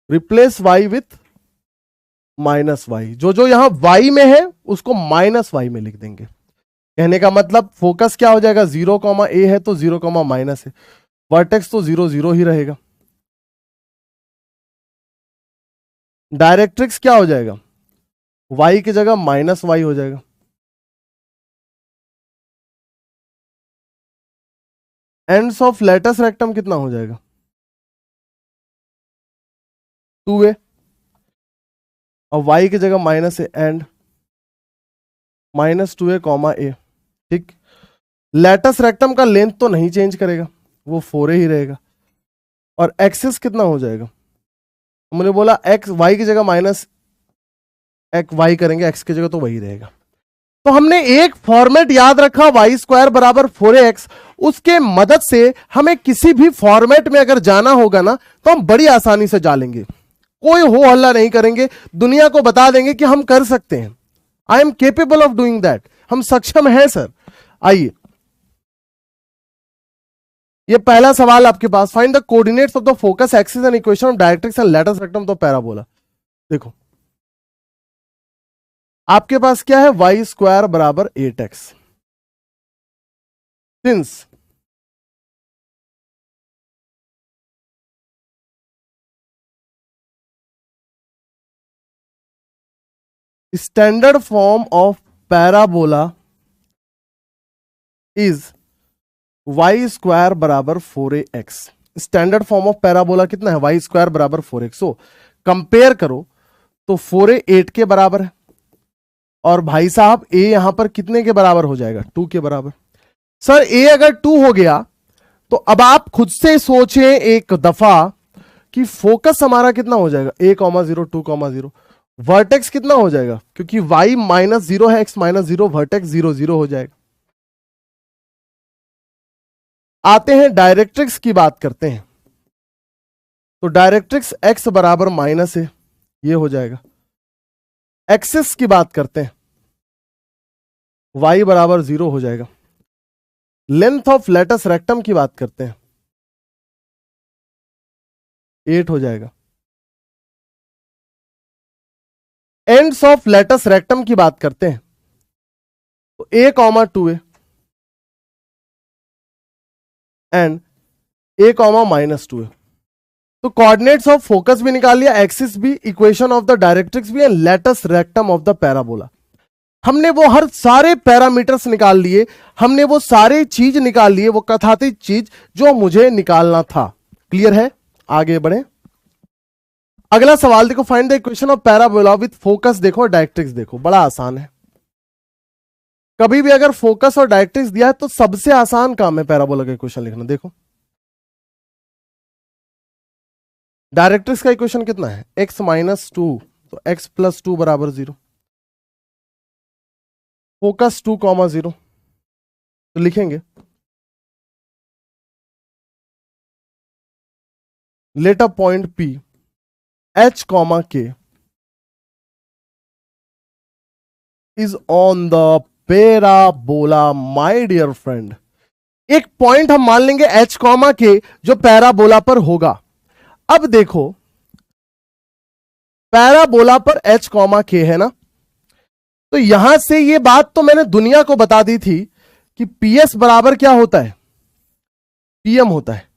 replace y with minus y। जो जो यहां y में है उसको माइनस y में लिख देंगे। कहने का मतलब फोकस क्या हो जाएगा? 0 कॉमा a है तो 0 कॉमा माइनस है, वर्टेक्स तो 0 0 ही रहेगा। डायरेक्ट्रिक्स क्या हो जाएगा? y की जगह माइनस y हो जाएगा। एंड्स ऑफ लेटस रेक्टम कितना हो जाएगा? 2a, और y की जगह माइनस है and minus 2a comma a। ठीक। लेटस रेक्टम का लेंथ तो नहीं चेंज करेगा, वो 4a ही रहेगा। और एक्सिस कितना हो जाएगा? हमने बोला x y की जगह माइनस एक्स वाई करेंगे, x की जगह तो वही रहेगा। तो हमने एक फॉर्मेट याद रखा, वाई स्क्वायर बराबर 4ax। उसके मदद से हमें किसी भी फॉर्मेट में अगर जाना होगा ना, तो हम बड़ी आसानी से जा लेंगे, कोई हो हल्ला नहीं करेंगे, दुनिया को बता देंगे कि हम कर सकते हैं। I am capable of doing that, हम सक्षम हैं सर। आइए, ये पहला सवाल आपके पास, find the coordinates of the focus axis and equation of directrix and latus rectum तो पैराबोला। देखो आपके पास क्या है? वाई स्क्वायर बराबर 8x। Since standard form of parabola is y square बराबर 4ax। Standard form of parabola कितना है? वाई स्क्वायर बराबर 4x। सो कंपेयर करो तो 4a 8 के बराबर है, और भाई साहब a यहां पर कितने के बराबर हो जाएगा? 2 के बराबर। सर ए अगर 2 हो गया तो अब आप खुद से सोचें एक दफा कि फोकस हमारा कितना हो जाएगा, a,0 2,0 वर्टेक्स कितना हो जाएगा, क्योंकि y -0 है, x -0, वर्टेक्स 0 0 हो जाएगा। आते हैं डायरेक्ट्रिक्स की बात करते हैं। तो डायरेक्ट्रिक्स x बराबर माइनस है, ये हो जाएगा। एक्सिस की बात करते हैं, y बराबर 0 हो जाएगा। लेंथ ऑफ लेटस रेक्टम की बात करते हैं, 8 हो जाएगा। एंड्स ऑफ लेटस रेक्टम की बात करते हैं तो a,2 है एंड a,-2 है। तो कोऑर्डिनेट्स ऑफ फोकस भी निकाल लिया, एक्सिस भी, इक्वेशन ऑफ द डायरेक्ट्रिक्स भी, and latus rectum of the parabola. हमने वो हर सारे पैरामीटर्स निकाल लिए, हमने वो सारे चीज निकाल लिए, वो कथातीत चीज जो मुझे निकालना था। क्लियर है? आगे बढ़े। अगला सवाल देखो, find the equation of parabola with focus देखो और डायरेक्ट्रिक्स देखो। बड़ा आसान है, कभी भी अगर फोकस और डायरेक्ट्रिक्स दिया है तो सबसे आसान काम है पैराबोला का इक्वेशन लिखना। देखो डायरेक्ट्रिक्स का इक्वेशन कितना है, x -2 तो x + 2 बराबर 0। फोकस 2,0 तो लिखेंगे let a point P H, K is on the parabola, my dear friend। एक पॉइंट हम मान लेंगे H, K जो पैराबोला पर होगा। अब देखो पैराबोला पर H, K है ना, तो यहां से ये बात तो मैंने दुनिया को बता दी थी कि PS बराबर क्या होता है, PM होता है।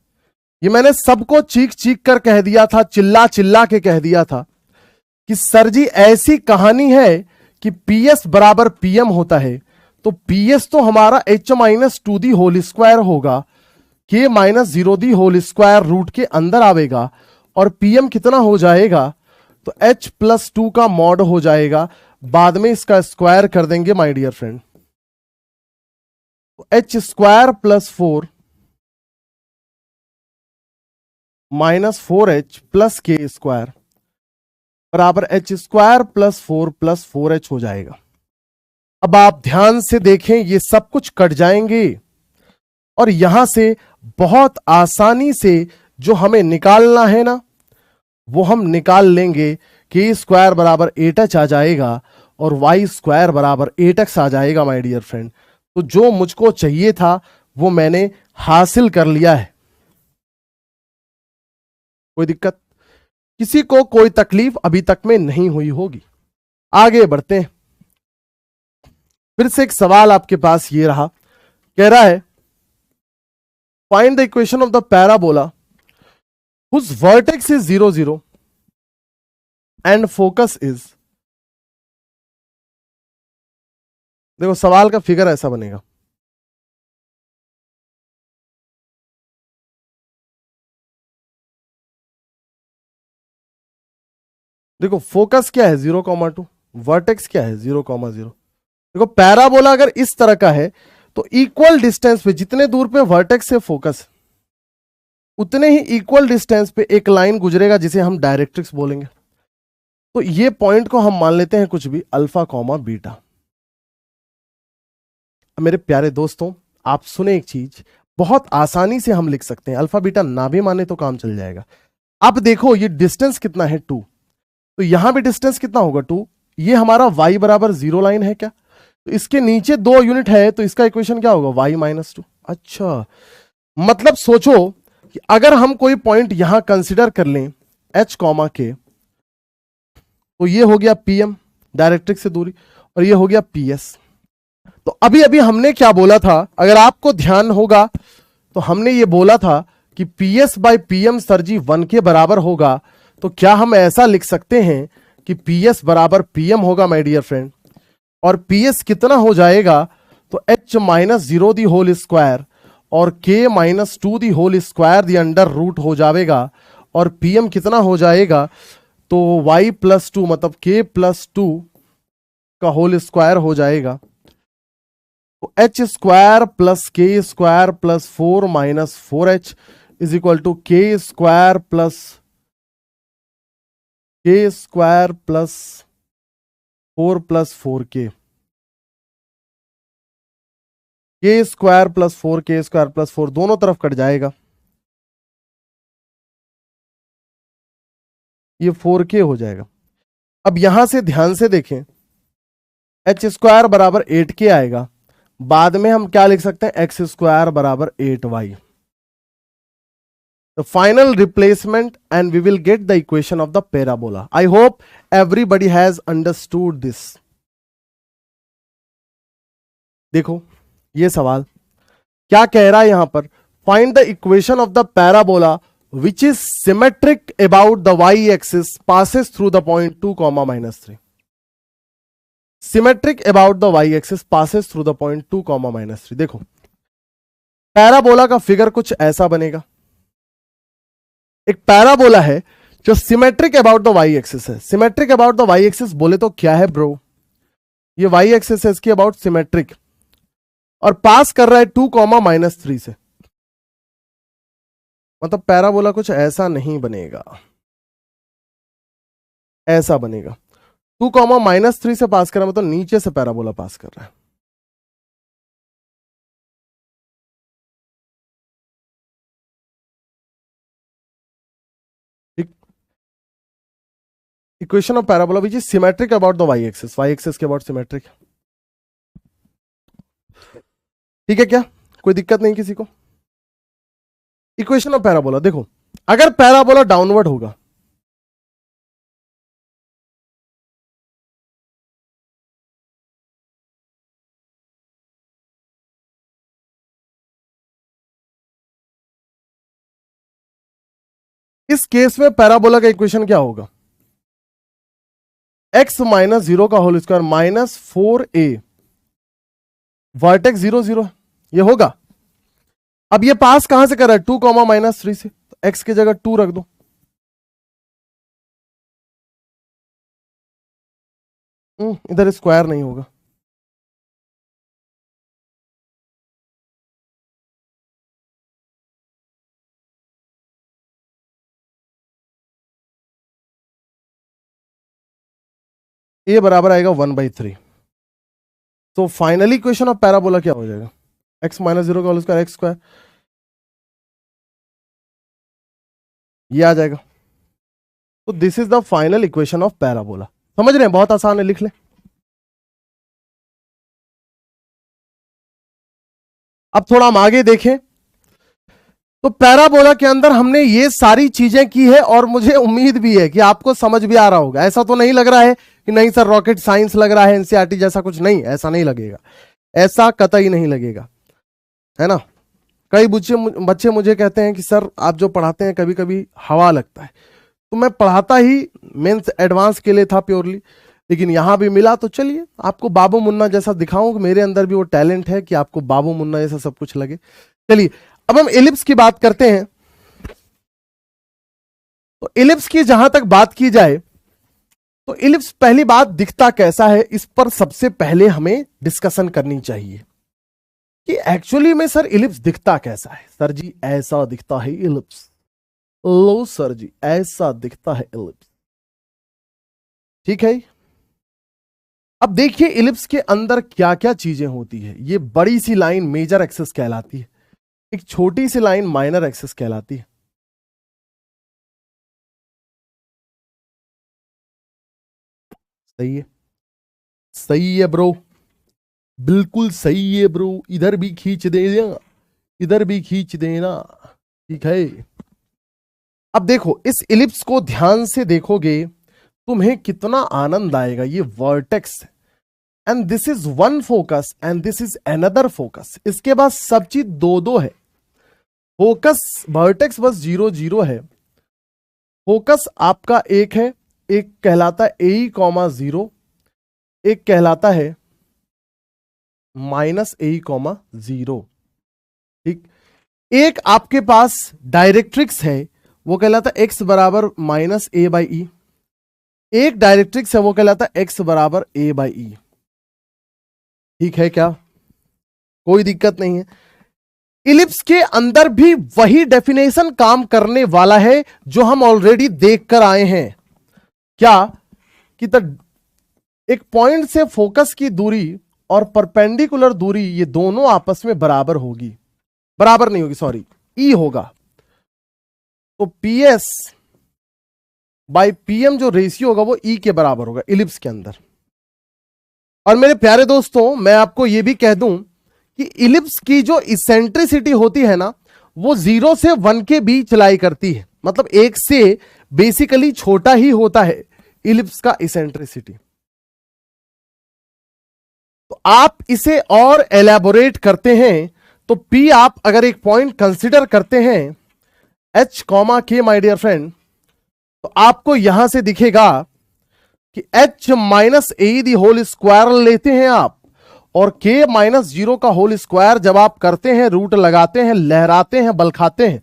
ये मैंने सबको चीख चीख कर कह दिया था, चिल्ला चिल्ला के कह दिया था कि सर जी ऐसी कहानी है कि PS बराबर PM होता है, तो PS तो हमारा H -2 दी होल स्क्वायर होगा, K -0 the whole square root के अंदर आवेगा, और PM कितना हो जाएगा, तो H + 2 का मॉड हो जाएगा। बाद में इसका स्क्वायर कर देंगे my dear friend, H² + 4 -4H + K² बराबर H² + 4 + 4H हो जाएगा। अब आप ध्यान से देखें, ये सब कुछ कट जाएंगे और यहां से बहुत आसानी से जो हमें निकालना है ना, वो हम निकाल लेंगे। K² बराबर 8H आ जाएगा और Y² बराबर 8X आ जाएगा माय डियर फ्रेंड। तो जो मुझको चाहिए था वो मैंने हासिल कर लिया है। कोई दिक्कत, किसी को कोई तकलीफ अभी तक में नहीं हुई होगी। आगे बढ़ते हैं। फिर से एक सवाल आपके पास ये रहा, कह रहा है find the equation of the parabola whose vertex is 0 0 and focus is। देखो सवाल का फिगर ऐसा बनेगा, देखो फोकस क्या है 0,2, वर्टेक्स क्या है 0,0। देखो पैराबोला अगर इस तरह का है तो इक्वल डिस्टेंस पे, जितने दूर पे वर्टेक्स से फोकस, उतने ही इक्वल डिस्टेंस पे एक लाइन गुजरेगा जिसे हम डायरेक्ट्रिक्स बोलेंगे। तो ये पॉइंट को हम मान लेते हैं कुछ भी अल्फा, बीटा। मेरे प्यारे दोस्तों आप सुने एक चीज, बहुत आसानी से हम लिख सकते हैं, अल्फा बीटा ना भी माने तो काम चल जाएगा। अब देखो ये डिस्टेंस कितना है 2, तो यहां भी डिस्टेंस कितना होगा 2। ये हमारा y बराबर 0 लाइन है क्या, तो इसके नीचे 2 यूनिट है, तो इसका इक्वेशन क्या होगा y -2। अच्छा, मतलब सोचो कि अगर हम कोई पॉइंट यहां कंसिडर कर लें H, K, तो ये हो गया PM डायरेक्ट्रिक्स से दूरी, और ये हो गया PS। तो अभी अभी हमने क्या बोला था, अगर आपको ध्यान होगा तो हमने ये बोला था कि PS बाय PM सर जी 1 के बराबर होगा। तो क्या हम ऐसा लिख सकते हैं कि PS बराबर PM होगा माय डियर फ्रेंड, और PS कितना हो जाएगा, तो H -0 दी होल स्क्वायर और K -2 the whole square the under root हो जाएगा, और PM कितना हो जाएगा, तो Y + 2 मतलब K + 2 का होल स्क्वायर हो जाएगा। तो H square plus K square plus 4 minus 4h is equal to K square plus 4 plus 4k, K square plus 4k square plus 4 दोनों तरफ कट जाएगा, ये 4k हो जाएगा। अब यहां से ध्यान से देखें, एच स्क्वायर बराबर 8k आएगा, बाद में हम क्या लिख सकते हैं, एक्स स्क्वायर बराबर 8y। The final replacement and we will get the equation of the parabola. I hope everybody has understood this. देखो ये सवाल क्या कह रहा है यहां पर, find the equation of the parabola which is symmetric about the y-axis passes through the point 2, -3. Symmetric about the y-axis passes through the point 2, -3. देखो पैराबोला का फिगर कुछ ऐसा बनेगा। एक पैराबोला है जो सिमेट्रिक अबाउट द y-axis है। Symmetric about the y-axis बोले तो क्या है ब्रो, ये y-axis है, इसकी अबाउट सिमेट्रिक, और पास कर रहा है 2, -3 से। मतलब पैराबोला कुछ ऐसा नहीं बनेगा, ऐसा बनेगा। 2, -3 से पास कर रहा है, मतलब नीचे से पैराबोला पास कर रहा है। ठीक, equation of parabola which is symmetric about the Y axis, Y axis के अबाउट सिमेट्रिक। ठीक है क्या, कोई दिक्कत नहीं किसी को। इक्वेशन ऑफ पैराबोला देखो, अगर पैराबोला डाउनवर्ड होगा, इस केस में पैराबोला का इक्वेशन क्या होगा, x - 0 का होल स्क्वायर -4a, वर्टेक्स 0, 0 ये होगा। अब ये पास कहां से कर रहा है, 2, -3 से, तो x की जगह 2 रख दो। इधर स्क्वायर नहीं होगा, ये बराबर आएगा 1/3। तो फाइनली इक्वेशन ऑफ पैराबोला क्या हो जाएगा, x - 0 का होल स्क्वायर एक्स स्क्वायर, ये आ जाएगा। तो this is the final equation of parabola. समझ रहे हैं, बहुत आसान है, लिख लें। अब थोड़ा हम आगे देखें, तो पैराबोला के अंदर हमने ये सारी चीजें की है, और मुझे उम्मीद भी है कि आपको समझ भी आ रहा होगा। ऐसा तो नहीं लग रहा है कि नहीं सर रॉकेट साइंस लग रहा है, एनसीईआरटी जैसा कुछ, नहीं, ऐसा नहीं लगेगा, ऐसा कतई नहीं लगेगा, है ना। कई बच्चे मुझे कहते हैं कि सर आप जो पढ़ाते हैं कभी कभी हवा लगता है, तो मैं पढ़ाता ही मेंस एडवांस के लिए था प्योरली, लेकिन यहां भी मिला तो चलिए आपको बाबू मुन्ना जैसा दिखाऊं कि मेरे अंदर भी वो टैलेंट है कि आपको बाबू मुन्ना जैसा सब कुछ लगे। चलिए अब हम इलिप्स की बात करते हैं। तो इलिप्स की जहां तक बात की जाए, तो इलिप्स पहली बात दिखता कैसा है, इस पर सबसे पहले हमें डिस्कशन करनी चाहिए कि एक्चुअली में सर इलिप्स दिखता कैसा है। सर जी ऐसा दिखता है इलिप्स, लो सर जी ऐसा दिखता है इलिप्स, ठीक है। अब देखिए इलिप्स के अंदर क्या क्या चीजें होती है। ये बड़ी सी लाइन मेजर एक्सिस कहलाती है, एक छोटी सी लाइन माइनर एक्सिस कहलाती है। सही है, सही है ब्रो, बिल्कुल सही है ब्रो, इधर भी खींच देना, इधर भी खींच देना, ठीक है। अब देखो इस इलिप्स को ध्यान से देखोगे तुम्हें कितना आनंद आएगा। ये vertex and this is one focus and this is another focus. इसके बाद सब चीज दो दो है, फोकस वर्टेक्स बस 0, 0 है, फोकस आपका एक है, एक कहलाता है AE, 0, एक कहलाता है -AE, 0, ठीक। एक आपके पास डायरेक्ट्रिक्स है, वो कहलाता है x बराबर -A/E, एक डायरेक्ट्रिक्स है वो कहलाता है x बराबर A/E, ठीक है क्या। कोई दिक्कत नहीं है। इलिप्स के अंदर भी वही डेफिनेशन काम करने वाला है जो हम ऑलरेडी देखकर आए हैं। क्या कि एक पॉइंट से फोकस की दूरी और परपेंडिकुलर दूरी ये दोनों आपस में बराबर होगी, बराबर नहीं होगी, सॉरी, ई होगा। तो PS बाई PM जो रेशियो होगा वो ई के बराबर होगा इलिप्स के अंदर। और मेरे प्यारे दोस्तों, मैं आपको यह भी कह दूं कि इलिप्स की जो इसेंट्रिसिटी होती है ना, वो 0 से 1 के बीच लाई करती है, मतलब 1 से बेसिकली छोटा ही होता है इलिप्स का इसेंट्रिसिटी। तो आप इसे और एलैबोरेट करते हैं तो P आप अगर एक पॉइंट कंसिडर करते हैं H, K my dear friend, तो आपको यहां से दिखेगा कि H minus A the whole square लेते हैं आप, और K माइनस 0 का होल स्क्वायर जब आप करते हैं, रूट लगाते हैं, लहराते हैं, बल खाते हैं,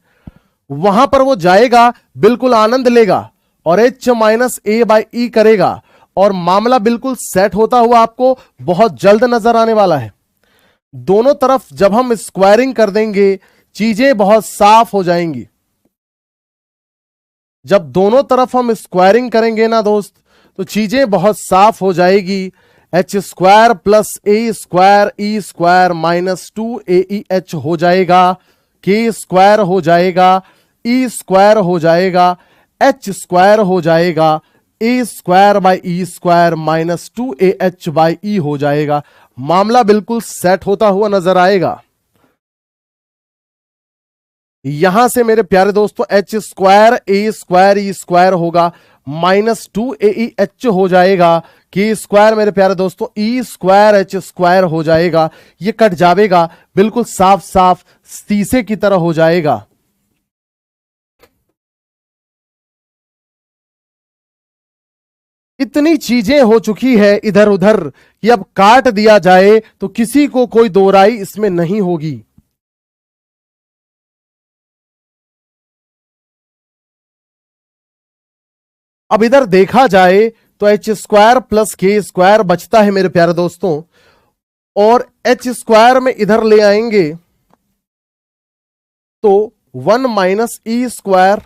वहां पर वो जाएगा, बिल्कुल आनंद लेगा और H minus A by E करेगा और मामला बिल्कुल सेट होता हुआ आपको बहुत जल्द नजर आने वाला है। दोनों तरफ जब हम स्क्वायरिंग कर देंगे चीजें बहुत साफ हो जाएंगी। जब दोनों तरफ हम स्क्वायरिंग करेंगे ना दोस्त, तो चीजें बहुत साफ हो जाएगी। H स्क्वायर प्लस ए स्क्वायर ई स्क्वायर माइनस 2AEH हो जाएगा, K स्क्वायर हो जाएगा, E स्क्वायर हो जाएगा, H स्क्वायर हो जाएगा, a square by e square minus 2AH by e हो जाएगा। मामला बिल्कुल सेट होता हुआ नजर आएगा। यहां से मेरे प्यारे दोस्तों H स्क्वायर ए स्क्वायर ई स्क्वायर होगा, माइनस 2AEH हो जाएगा, K स्क्वायर मेरे प्यारे दोस्तों E स्क्वायर H स्क्वायर हो जाएगा। ये कट जाएगा, बिल्कुल साफ साफ शीशे की तरह हो जाएगा। इतनी चीजें हो चुकी है इधर उधर कि अब काट दिया जाए तो किसी को कोई दो राय इसमें नहीं होगी। अब इधर देखा जाए तो H square plus K square बचता है मेरे प्यारे दोस्तों, और H स्क्वायर में इधर ले आएंगे तो 1 minus E square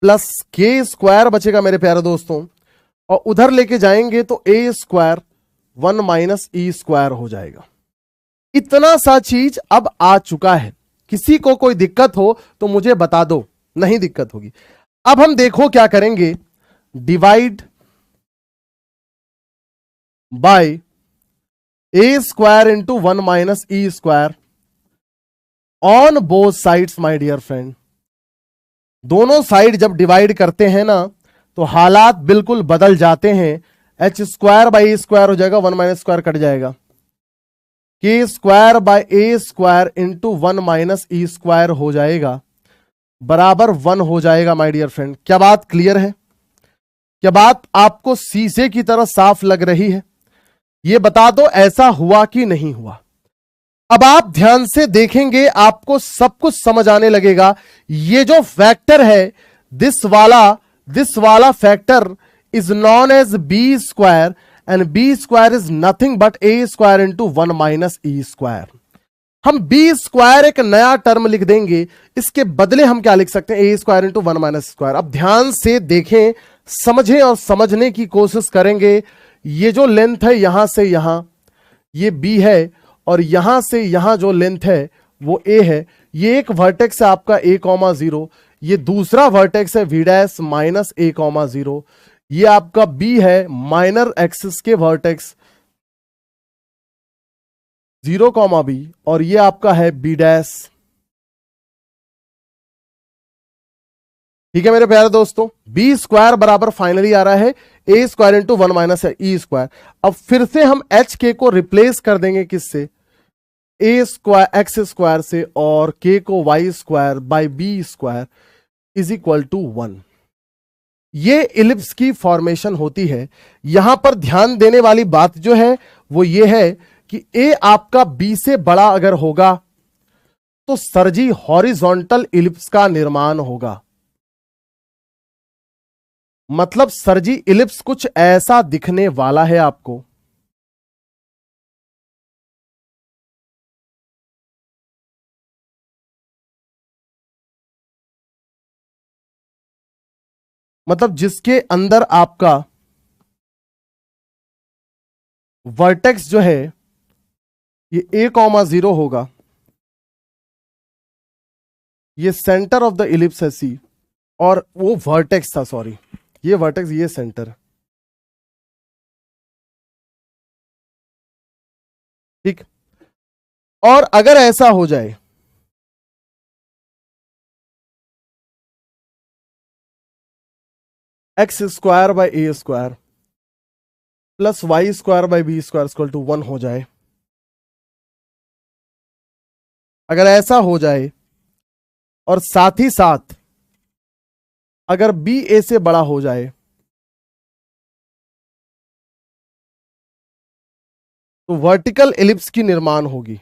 plus K square बचेगा मेरे प्यारे दोस्तों, और उधर लेके जाएंगे तो A square 1 minus E square हो जाएगा। इतना सा चीज अब आ चुका है। किसी को कोई दिक्कत हो तो मुझे बता दो, नहीं दिक्कत होगी। अब हम देखो क्या करेंगे, divide by A square into 1 minus E square on both sides my dear friend. दोनों साइड जब डिवाइड करते हैं ना तो हालात बिल्कुल बदल जाते हैं। H square by A square हो जाएगा, 1 माइनस स्क्वायर कट जाएगा, K square by A square into 1 minus E square हो जाएगा, बराबर 1 हो जाएगा माय डियर फ्रेंड। क्या बात क्लियर है? क्या बात आपको शीशे की तरह साफ लग रही है? ये बता दो ऐसा हुआ कि नहीं हुआ। अब आप ध्यान से देखेंगे आपको सब कुछ समझ आने लगेगा। ये जो फैक्टर है दिस वाला factor is known as B square, and B square is nothing but A square into 1 minus E square. हम बी स्क्वायर एक नया टर्म लिख देंगे, इसके बदले हम क्या लिख सकते हैं, ए स्क्वायर इंटू 1 माइनस स्क्वायर। अब ध्यान से देखें, समझें और समझने की कोशिश करेंगे। ये जो लेंथ है यहां से यहां ये बी है, और यहां से यहां जो लेंथ है वो ए है। ये एक वर्टेक्स है आपका a,0, ये दूसरा वर्टेक्स है v डैश माइनस a,0। ये आपका b है माइनर एक्सिस के वर्टेक्स 0,b, और ये आपका है b डैश। ठीक है मेरे प्यारे दोस्तों, बी स्क्वायर बराबर फाइनली आ रहा है ए square into 1 minus E square. अब फिर से हम एच के को रिप्लेस कर देंगे किससे, ए स्क्वायर एक्स स्क्वायर से, और के को Y square by B square is equal to 1। ये इलिप्स की फॉर्मेशन होती है। यहां पर ध्यान देने वाली बात जो है वो ये है कि ए आपका बी से बड़ा अगर होगा तो सरजी हॉरिजॉन्टल इलिप्स का निर्माण होगा। मतलब सर जी इलिप्स कुछ ऐसा दिखने वाला है आपको। मतलब जिसके अंदर आपका वर्टेक्स जो है ये a,0 होगा, ये सेंटर ऑफ द इलिप्स है सी, और वो वर्टेक्स था, सॉरी ये वर्टेक्स, ये सेंटर, ठीक। और अगर ऐसा हो जाए X square by A square plus Y square by B square equal to 1 हो जाए, अगर ऐसा हो जाए और साथ ही साथ अगर बी ए से बड़ा हो जाए तो वर्टिकल एलिप्स की निर्माण होगी।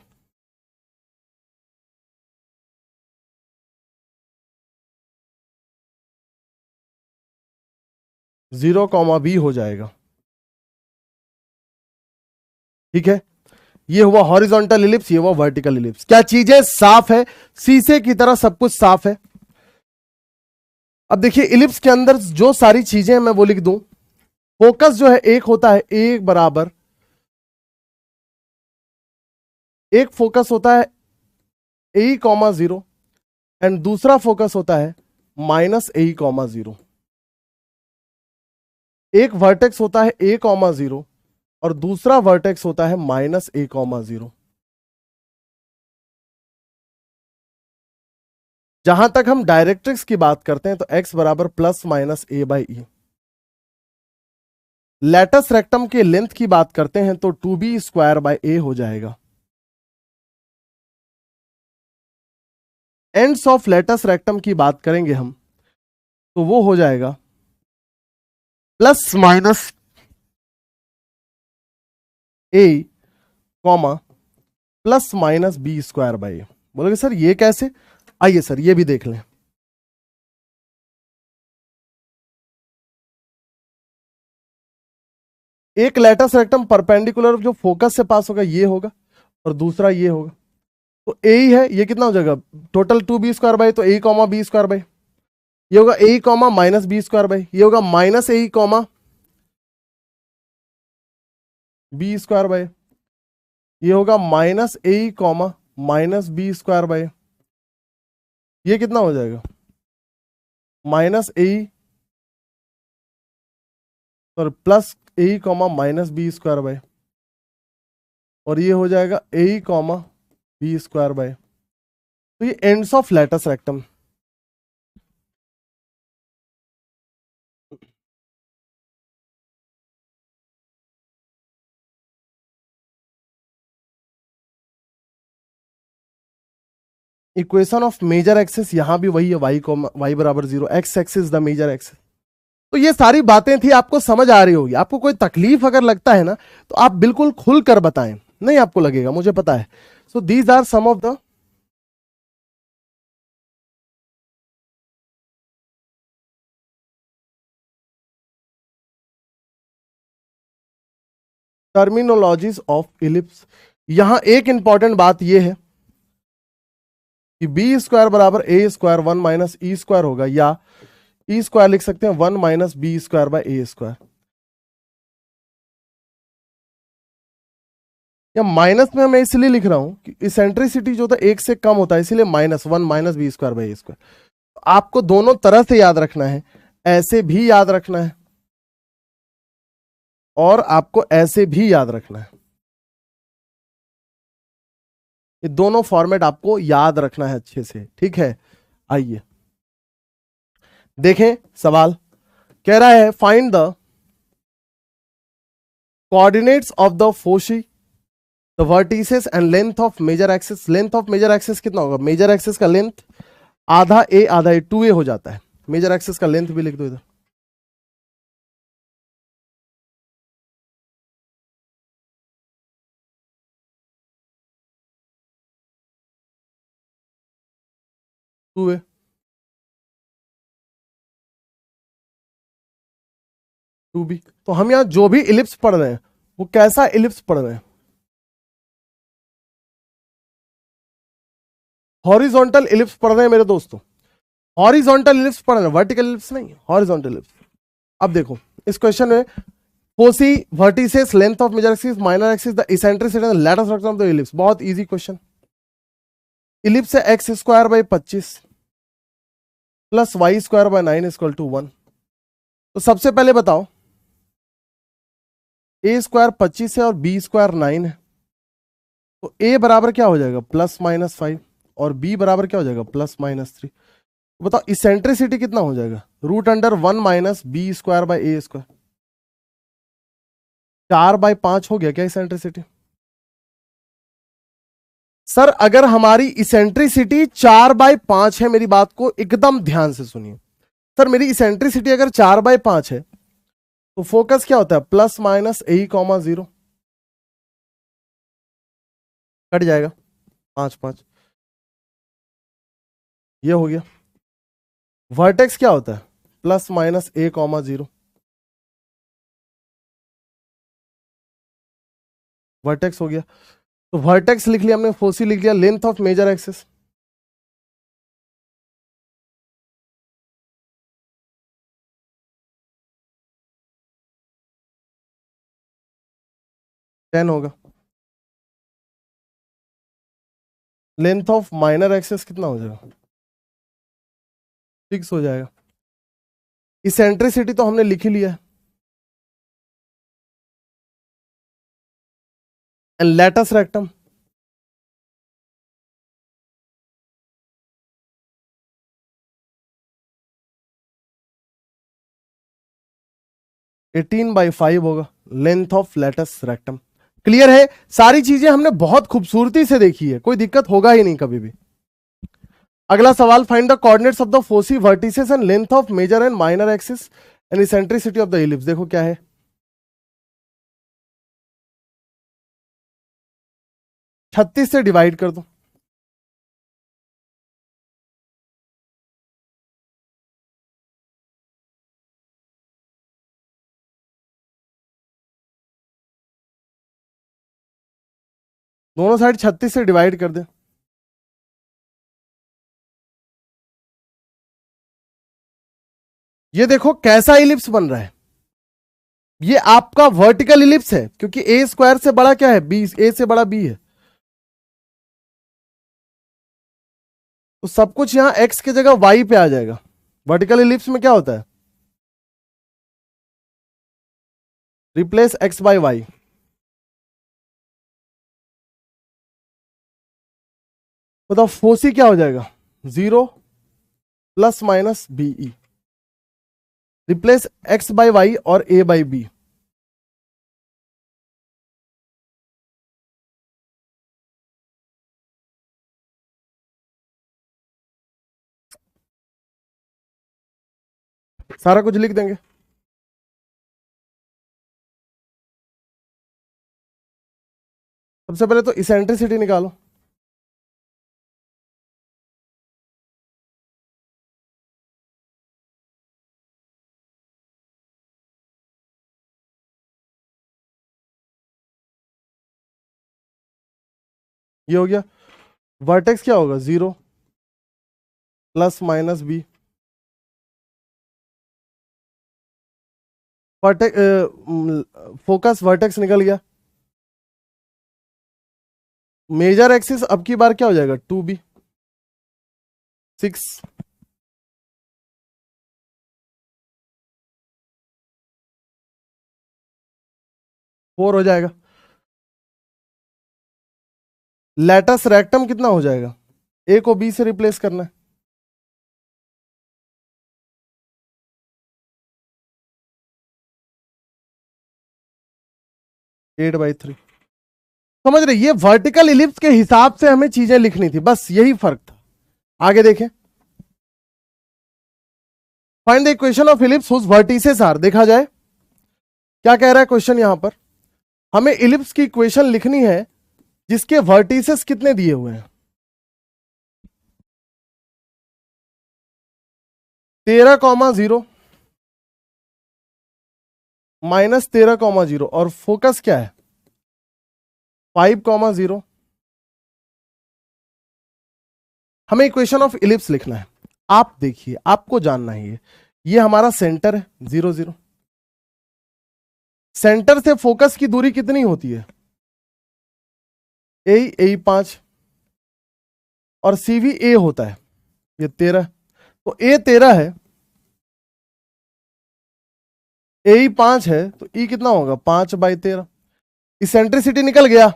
जीरो कॉमा बी हो जाएगा, ठीक है। ये हुआ हॉरिजॉन्टल इलिप्स, ये हुआ वर्टिकल इलिप्स। क्या चीजें साफ है, शीशे की तरह सब कुछ साफ है। अब देखिए इलिप्स के अंदर जो सारी चीजें हैं मैं वो लिख दूं। फोकस जो है एक होता है एक बराबर, एक फोकस होता है a,0 एंड दूसरा फोकस होता है -a,0। एक वर्टेक्स होता है a,0 और दूसरा वर्टेक्स होता है -a,0। जहां तक हम डायरेक्ट्रिक्स की बात करते हैं तो x बराबर plus minus a by E. Latus rectum के लेंथ की बात करते हैं तो 2b स्क्वायर बाय a हो जाएगा। एंड्स ऑफ लेटस रेक्टम की बात करेंगे हम तो वो हो जाएगा plus minus a comma plus minus B square by a. बोलोगे सर ये कैसे, आइए सर ये भी देख लें। एक लेटस रेक्टम परपेंडिकुलर जो फोकस से पास होगा ये होगा, और दूसरा ये होगा, तो ए ही है, ये कितना हो जाएगा टोटल 2b स्क्वायर बाई, तो a,b स्क्वायर बाई, ये होगा a, minus B square by, ये होगा minus a, B square by, ये होगा minus a, minus B square by, ये कितना हो जाएगा माइनस ए और plus a, minus B square by, और ये हो जाएगा a, बी स्क्वायर बाई। तो ये ends of latus rectum. Equation of major axis यहां भी वही है, वाई बराबर 0, X axis the major axis. तो ये सारी बातें थी, आपको समझ आ रही होगी। आपको कोई तकलीफ अगर लगता है ना तो आप बिल्कुल खुलकर बताएं, नहीं आपको लगेगा, मुझे पता है। So these are some of the terminologies of ellipse. यहां एक इंपॉर्टेंट बात यह है कि बी स्क्वायर बराबर A square 1 minus E square होगा, या ई स्क्वायर लिख सकते हैं 1 minus B square by A square, या माइनस में मैं इसलिए लिख रहा हूं कि इसेंट्रिसिटी जो था एक से कम होता है, इसीलिए -1 minus B square by A square. आपको दोनों तरह से याद रखना है, ऐसे भी याद रखना है और आपको ऐसे भी याद रखना है। ये दोनों फॉर्मेट आपको याद रखना है अच्छे से, ठीक है। आइए देखें सवाल, कह रहा है find the coordinates of the foci the vertices and length of major axis. Length of major axis कितना होगा, मेजर एक्सिस का लेंथ आधा ए आधा ए, 2a हो जाता है। मेजर एक्सिस का लेंथ भी लिख दो इधर। Two A 2b। तो हम यहां जो भी इलिप्स पढ़ रहे हैं वो कैसा इलिप्स पढ़ रहे हैं? हॉरिजॉन्टल इलिप्स पढ़ रहे हैं मेरे दोस्तों। हॉरिजॉन्टल इलिप्स पढ़ रहे हैं, वर्टिकल इलिप्स नहीं, हॉरिजॉन्टल इलिप्स। अब देखो इस क्वेश्चन में foci vertices length of major axis minor axis the eccentricity and latus rectum of the ellipse. बहुत इजी क्वेश्चन। इलिप्स है X square by 25 plus Y square by 9 equal to 1। तो सबसे पहले बताओ ए स्क्वायर 25 है और बी स्क्वायर 9 है, तो ए बराबर क्या हो जाएगा +-5 और बी बराबर क्या हो जाएगा +-3। तो बताओ इसेंट्रिसिटी कितना हो जाएगा? √1 minus B square by A square. 4/5 हो गया क्या इसेंट्रिसिटी? सर अगर हमारी इसेंट्रिसिटी 4/5 है, मेरी बात को एकदम ध्यान से सुनिए। सर मेरी इसेंट्रिसिटी अगर 4/5 है तो फोकस क्या होता है +-a,0 कट जाएगा 5-5, ये हो गया। वर्टेक्स क्या होता है +-a,0, वर्टेक्स हो गया। तो वर्टेक्स लिख लिया हमने, फोसी लिख लिया, length of major axis ten होगा। लेंथ ऑफ माइनर एक्सिस कितना हो जाएगा? 6 हो जाएगा। इसेंट्रिसिटी तो हमने लिख ही लिया है। एंड लेटस रेक्टम (18/5) होगा length of latus rectum. Clear है? सारी चीजें हमने बहुत खूबसूरती से देखी है, कोई दिक्कत होगा ही नहीं कभी भी। अगला सवाल, find the coordinates of the foci vertices and length of major and minor axis and eccentricity of the ellipse. देखो क्या है, 36 से डिवाइड कर दो। दोनों साइड 36 से डिवाइड कर दे। ये देखो कैसा इलिप्स बन रहा है, ये आपका वर्टिकल इलिप्स है, क्योंकि ए स्क्वायर से बड़ा क्या है बी, ए से बड़ा बी है। तो सब कुछ यहां एक्स की जगह वाई पे आ जाएगा। वर्टिकल इलिप्स में क्या होता है, रिप्लेस एक्स बाय वाई। बताओ फोसी क्या हो जाएगा 0 ± BE, replace X by Y और ए बाई बी। सारा कुछ लिख देंगे। सबसे पहले तो इसेंट्रिसिटी निकालो। ये हो गया। वर्टेक्स क्या होगा 0 ± बी। फोकस वर्टेक्स निकल गया। मेजर एक्सिस अब की बार क्या हो जाएगा 2b 6। फोर हो जाएगा। लेटस रेक्टम कितना हो जाएगा, ए को बी से रिप्लेस करना है। (8/3) समझ रहे, ये वर्टिकल इलिप्स के हिसाब से हमें चीजें लिखनी थी, बस यही फर्क था। आगे देखें, find the equation of ellipse whose vertices are. देखा जाए क्या कह रहा है क्वेश्चन, यहां पर हमें इलिप्स की इक्वेशन लिखनी है जिसके वर्टिसेस कितने दिए हुए हैं 13,0 -13,0 और फोकस क्या है 5,0। हमें इक्वेशन ऑफ इलिप्स लिखना है। आप देखिए, आपको जानना है ये हमारा सेंटर है 0 0। सेंटर से फोकस की दूरी कितनी होती है ए 5 और सी भी ए होता है, ये 13। तो ए 13 है, ए 5 है, तो ई कितना होगा 5/13। इसेंट्रिसिटी निकल गया,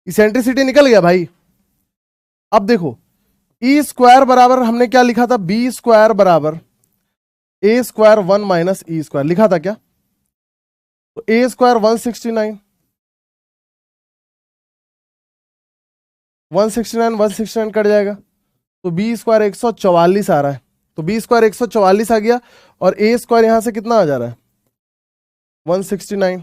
इसेंट्रिसिटी निकल गया भाई। अब देखो ई स्क्वायर बराबर हमने क्या लिखा था, बी स्क्वायर बराबर A square 1 minus E square लिखा था क्या। तो ए स्क्वायर 169, 169 कट जाएगा, तो बी स्क्वायर 144 आ रहा है। तो बी स्क्वायर 144 आ गया और ए स्क्वायर यहां से कितना आ जा रहा है 169।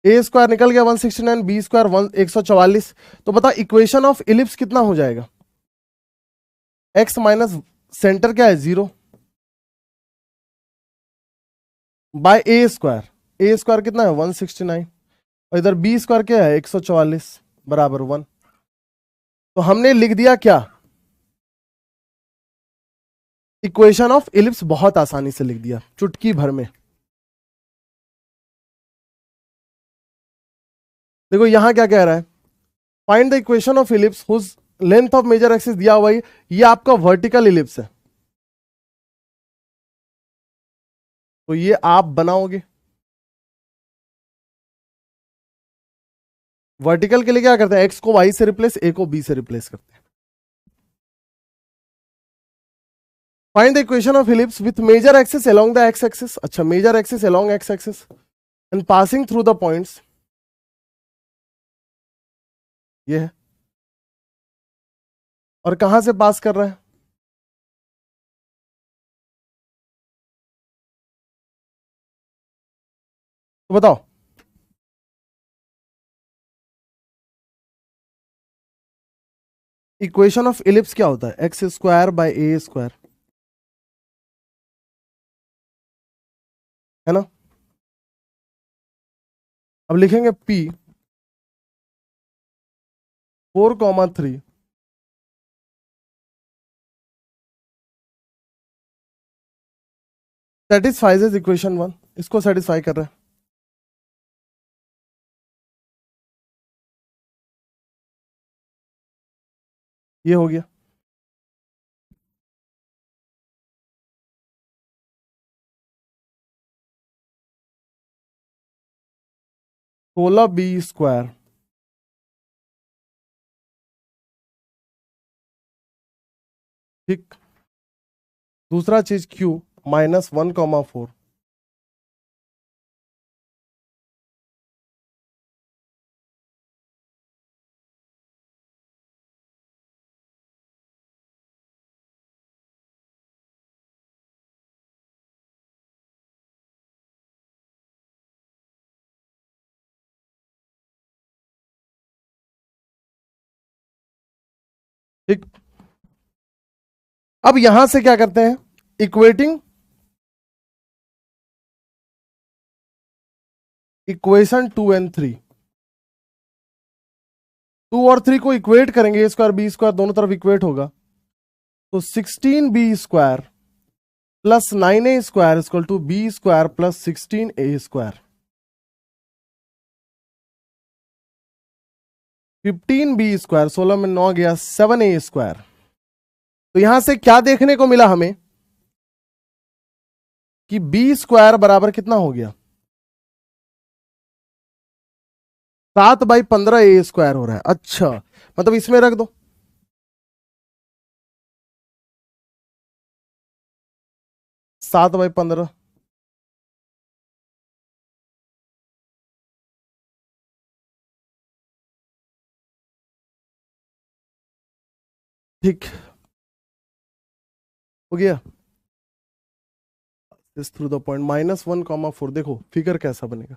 ए स्क्वायर निकल गया 169, बी स्क्वायर 144। तो बता इक्वेशन ऑफ इलिप्स कितना हो जाएगा, एक्स माइनस सेंटर क्या है 0 bye A square. A square कितना है 169 और इधर बी स्क्वायर क्या है 144 बराबर 1। तो हमने लिख दिया क्या, इक्वेशन ऑफ इलिप्स बहुत आसानी से लिख दिया चुटकी भर में। देखो यहां क्या कह रहा है, find the equation of ellipse whose length of major axis दिया हुआ है, ये आपका वर्टिकल इलिप्स है। तो ये आप बनाओगे। वर्टिकल के लिए क्या करते हैं, एक्स को वाई से रिप्लेस, ए को बी से रिप्लेस करते हैं। Find the equation of ellipse with major axis along the x axis. अच्छा, major axis along x axis and passing through the points, ये है। और कहां से पास कर रहा है, तो बताओ। इक्वेशन ऑफ इलिप्स क्या होता है, X square by A square, है ना। अब लिखेंगे P 4,3 सेटिस्फाइज इक्वेशन 1, इसको सेटिस्फाई कर रहा है। ये हो गया। सोलह बी स्क्वायर, ठीक। दूसरा चीज Q -1,4, ठीक। अब यहां से क्या करते हैं, इक्वेटिंग इक्वेशन 2 एंड 3, 2 और 3 को इक्वेट करेंगे, ए स्क्वायर बी स्क्वायर दोनों तरफ इक्वेट होगा। तो 16b square plus 9a square equal to B square plus 16a square. 15b square, 16 में 9 गया, 7a स्क्वायर। तो यहां से क्या देखने को मिला हमें कि बी स्क्वायर बराबर कितना हो गया 7/15 a स्क्वायर हो रहा है। अच्छा, मतलब इसमें रख दो, सात बाई 15, ठीक हो गया। दिस थ्रू द पॉइंट -1,4, देखो फिगर कैसा बनेगा।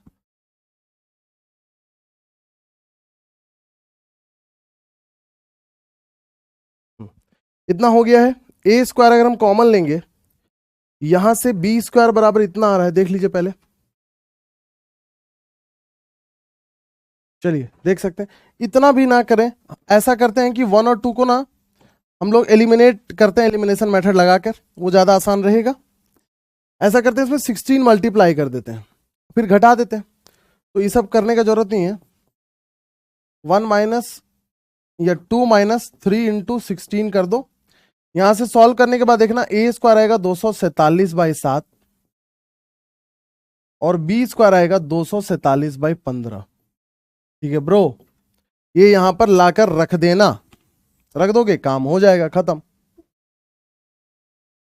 इतना हो गया है। ए स्क्वायर अगर हम कॉमन लेंगे यहां से बी स्क्वायर बराबर इतना आ रहा है, देख लीजिए पहले। चलिए देख सकते हैं, इतना भी ना करें, ऐसा करते हैं कि 1 और 2 को ना हम लोग एलिमिनेट करते हैं, एलिमिनेशन मेथड लगाकर, वो ज्यादा आसान रहेगा। ऐसा करते हैं, इसमें 16 मल्टीप्लाई कर देते हैं, फिर घटा देते हैं। तो ये सब करने का जरूरत नहीं है। 1 माइनस या 2 माइनस 3 इंटू 16 कर दो। यहां से सॉल्व करने के बाद देखना, ए स्क्वायर आएगा 247/7 और बी स्क्वायर आएगा 247/15। ठीक है ब्रो, ये यहां पर लाकर रख देना, रख दोगे काम हो जाएगा खत्म।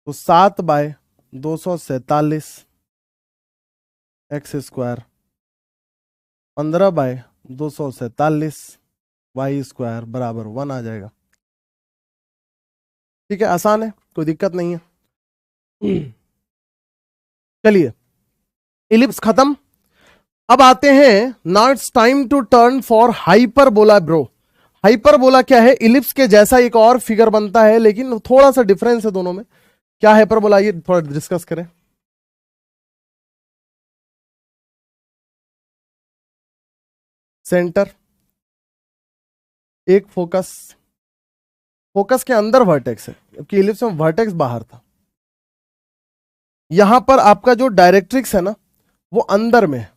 तो 7/247 एक्स स्क्वायर 15/247 वाई स्क्वायर बराबर 1 आ जाएगा। ठीक है, आसान है, कोई दिक्कत नहीं है। चलिए, इलिप्स खत्म। अब आते हैं, now it's time to turn for hyperbola bro. Hyperbola क्या है? इलिप्स के जैसा एक और फिगर बनता है, लेकिन थोड़ा सा डिफरेंस है दोनों में। क्या हाइपरबोला, ये थोड़ा डिस्कस करें। सेंटर, एक फोकस, फोकस के अंदर वर्टेक्स है, जबकि इलिप्स में वर्टेक्स बाहर था। यहां पर आपका जो डायरेक्ट्रिक्स है ना, वो अंदर में है।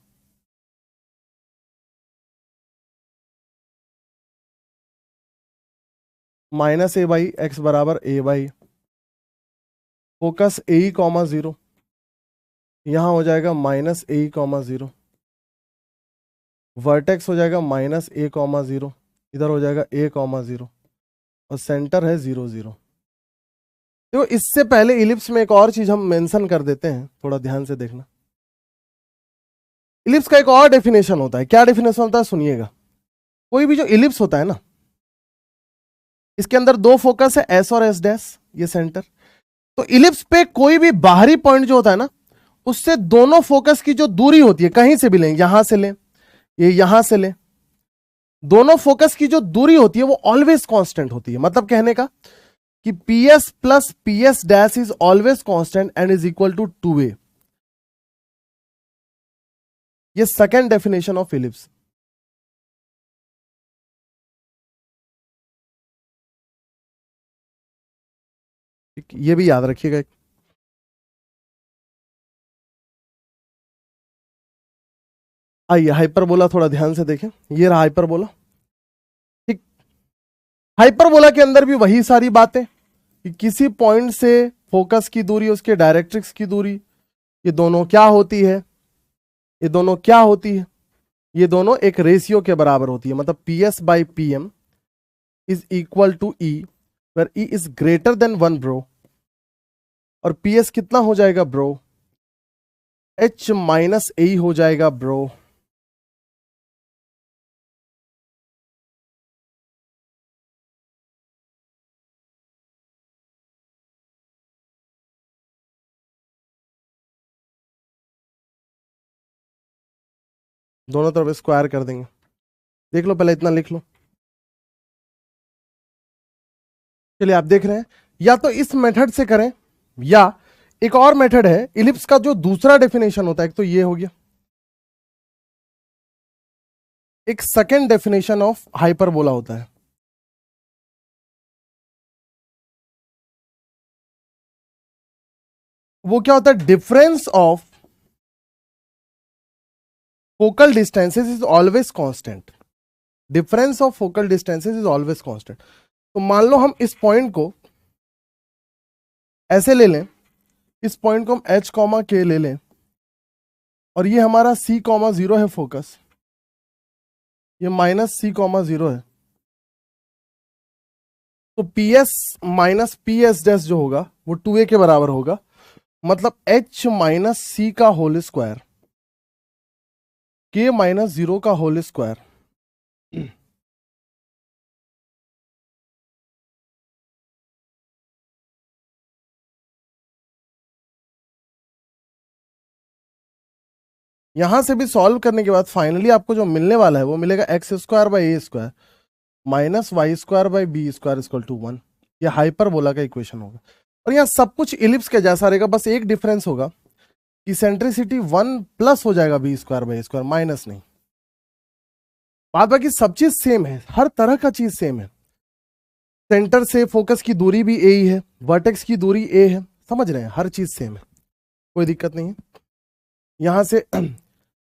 -a/x बराबर a/, फोकस a,0, यहां हो जाएगा -a,0, वर्टेक्स हो जाएगा -a,0, इधर हो जाएगा a,0 और सेंटर है 0 0। देखो, इससे पहले इलिप्स में एक और चीज हम मेंशन कर देते हैं, थोड़ा ध्यान से देखना। इलिप्स का एक और डेफिनेशन होता है। क्या डेफिनेशन होता है, सुनिएगा। कोई भी जो इलिप्स होता है ना, इसके अंदर दो फोकस है, एस और एस डैश, ये सेंटर। तो इलिप्स पे कोई भी बाहरी पॉइंट जो होता है ना, उससे दोनों फोकस की जो दूरी होती है, कहीं से भी लें, यहां से लें, ये यहां से लें, दोनों फोकस की जो दूरी होती है वो ऑलवेज कांस्टेंट होती है। मतलब कहने का कि PS plus PS dash is always constant and is equal to 2a। ये सेकेंड डेफिनेशन ऑफ इलिप्स। ये भी याद रखिएगा। आइए हाइपरबोला थोड़ा ध्यान से देखें। ये रहा हाइपरबोला। ठीक, हाइपरबोला के अंदर भी वही सारी बातें कि किसी पॉइंट से फोकस की दूरी, उसके डायरेक्ट्रिक्स की दूरी, ये दोनों क्या होती है, ये दोनों क्या होती है, ये दोनों एक रेशियो के बराबर होती है। मतलब PS/PM is equal to E, where E is greater than 1 bro. और PS कितना हो जाएगा ब्रो? H-A हो जाएगा ब्रो। दोनों तरफ स्क्वायर कर देंगे। देख लो, पहले इतना लिख लो। चलिए, आप देख रहे हैं, या तो इस मेथड से करें, या एक और मेथड है इलिप्स का जो दूसरा डेफिनेशन होता है। एक तो ये हो गया, एक सेकेंड डेफिनेशन ऑफ हाइपरबोला होता है। वो क्या होता है? Difference of focal distances is always constant. Difference of focal distances is always constant. तो मान लो हम इस पॉइंट को ऐसे ले लें, इस पॉइंट को हम H, K ले लें, और ये हमारा C,0 है फोकस, ये -C,0 है। तो PS माइनस PS डैश जो होगा वो 2a के बराबर होगा। मतलब H माइनस C का होल स्क्वायर, K माइनस 0 का होल स्क्वायर। यहां से भी सॉल्व करने के बाद फाइनली आपको जो मिलने वाला है वो मिलेगा x² / a² - y² / b² = 1। ये हाइपरबोला का इक्वेशन होगा। और यहाँ सब कुछ इलिप्स के जैसा रहेगा, बस एक डिफरेंस होगा कि सेंट्रिसिटी 1 प्लस हो जाएगा B square by square, minus नहीं। बाद बाकी सब चीज सेम है, हर तरह का चीज सेम है। सेंटर से फोकस की दूरी भी ए ही है, वर्टेक्स की दूरी ए है, समझ रहे हैं, हर चीज सेम है, कोई दिक्कत नहीं है। यहां से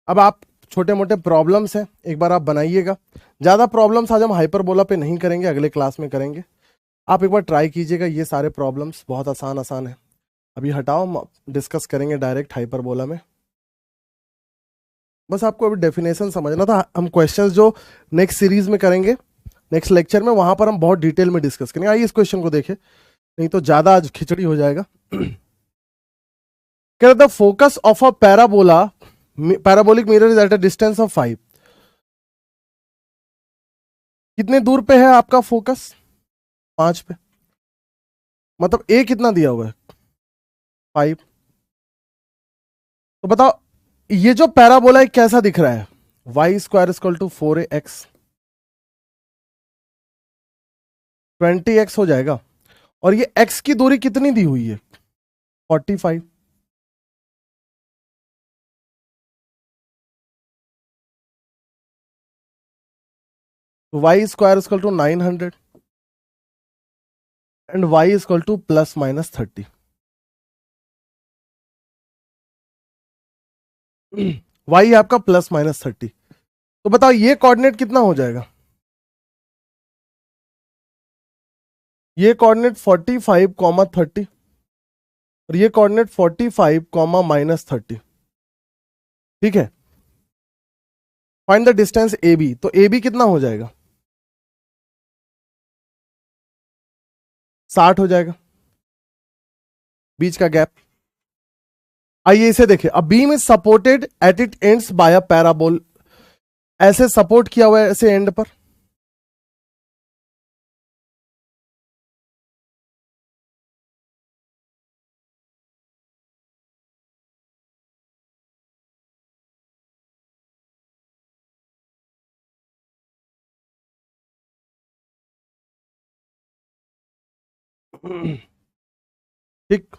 अब आप छोटे मोटे प्रॉब्लम्स हैं, एक बार आप बनाइएगा। ज्यादा प्रॉब्लम्स आज हम हाइपरबोला पे नहीं करेंगे, अगले क्लास में करेंगे। आप एक बार ट्राई कीजिएगा, ये सारे प्रॉब्लम्स बहुत आसान आसान है। अभी हटाओ, हम डिस्कस करेंगे डायरेक्ट हाइपरबोला में। बस आपको अभी डेफिनेशन समझना था। हम क्वेश्चंस जो नेक्स्ट सीरीज में करेंगे, नेक्स्ट लेक्चर में, वहां पर हम बहुत डिटेल में डिस्कस करेंगे। आइए इस क्वेश्चन को देखें, नहीं तो ज्यादा आज खिचड़ी हो जाएगा। The focus of a parabolic mirror is at a distance of 5। कितने दूर पे है आपका फोकस? 5 पे। मतलब ए कितना दिया हुआ है? 5। तो बताओ ये जो पैराबोला है कैसा दिख रहा है? Y square equal to 4ax, 20x हो जाएगा। और ये x की दूरी कितनी दी हुई है? 45। तो Y square equal to 900 and y equal to plus minus 30। y आपका प्लस माइनस 30। तो बताओ ये कोऑर्डिनेट कितना हो जाएगा? ये कोऑर्डिनेट 45 कॉमा 30 और ये कोऑर्डिनेट 45 कॉमा माइनस 30। ठीक है। Find the distance A B. तो ए बी कितना हो जाएगा? 60 हो जाएगा, बीच का गैप। आइए इसे देखें। A beam is supported at it ends by अ पैराबोल। ऐसे सपोर्ट किया हुआ है, ऐसे एंड पर। ठीक,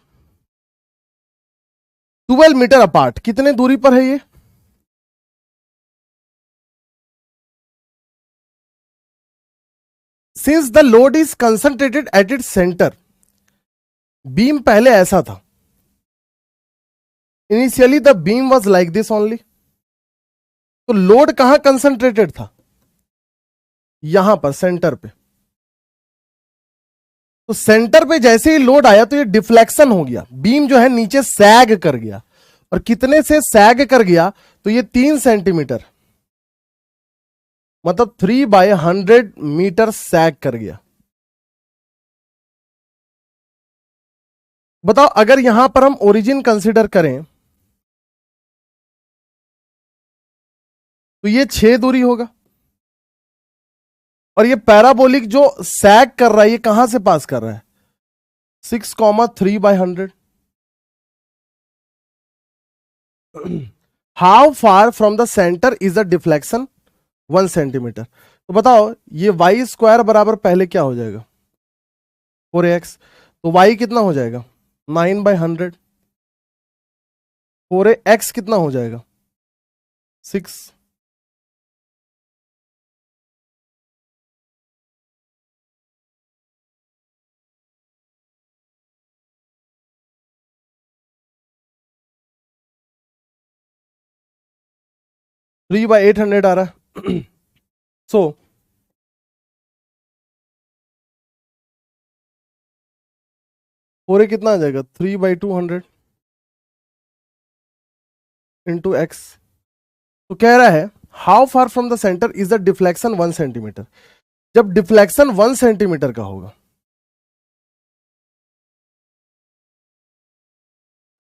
12 मीटर अपार्ट। कितने दूरी पर है ये? Since the load is concentrated at it centre. Beam पहले ऐसा था, initially the beam was like this only. तो लोड कहां कंसंट्रेटेड था? यहां पर सेंटर पे। तो सेंटर पे जैसे ही लोड आया तो ये डिफ्लेक्शन हो गया, बीम जो है नीचे सैग कर गया। और कितने से सैग कर गया? तो ये 3 सेंटीमीटर, मतलब 3/100 मीटर सैग कर गया। बताओ अगर यहां पर हम ओरिजिन कंसीडर करें तो ये 6 दूरी होगा। और ये पैराबोलिक जो सैग कर रहा है ये कहां से पास कर रहा है? 6,3/100। How far from the centre is the deflection? 1 centimetre. तो बताओ ये वाई स्क्वायर बराबर पहले क्या हो जाएगा? 4ax। तो वाई कितना हो जाएगा? 9/100। 4ax कितना हो जाएगा? 6। 3/800 आ रहा है। सो फोर ए कितना आ जाएगा? 3/200 इंटू एक्स। तो कह रहा है how far from the centre is the deflection 1 centimetre. जब डिफ्लेक्शन 1 सेंटीमीटर का होगा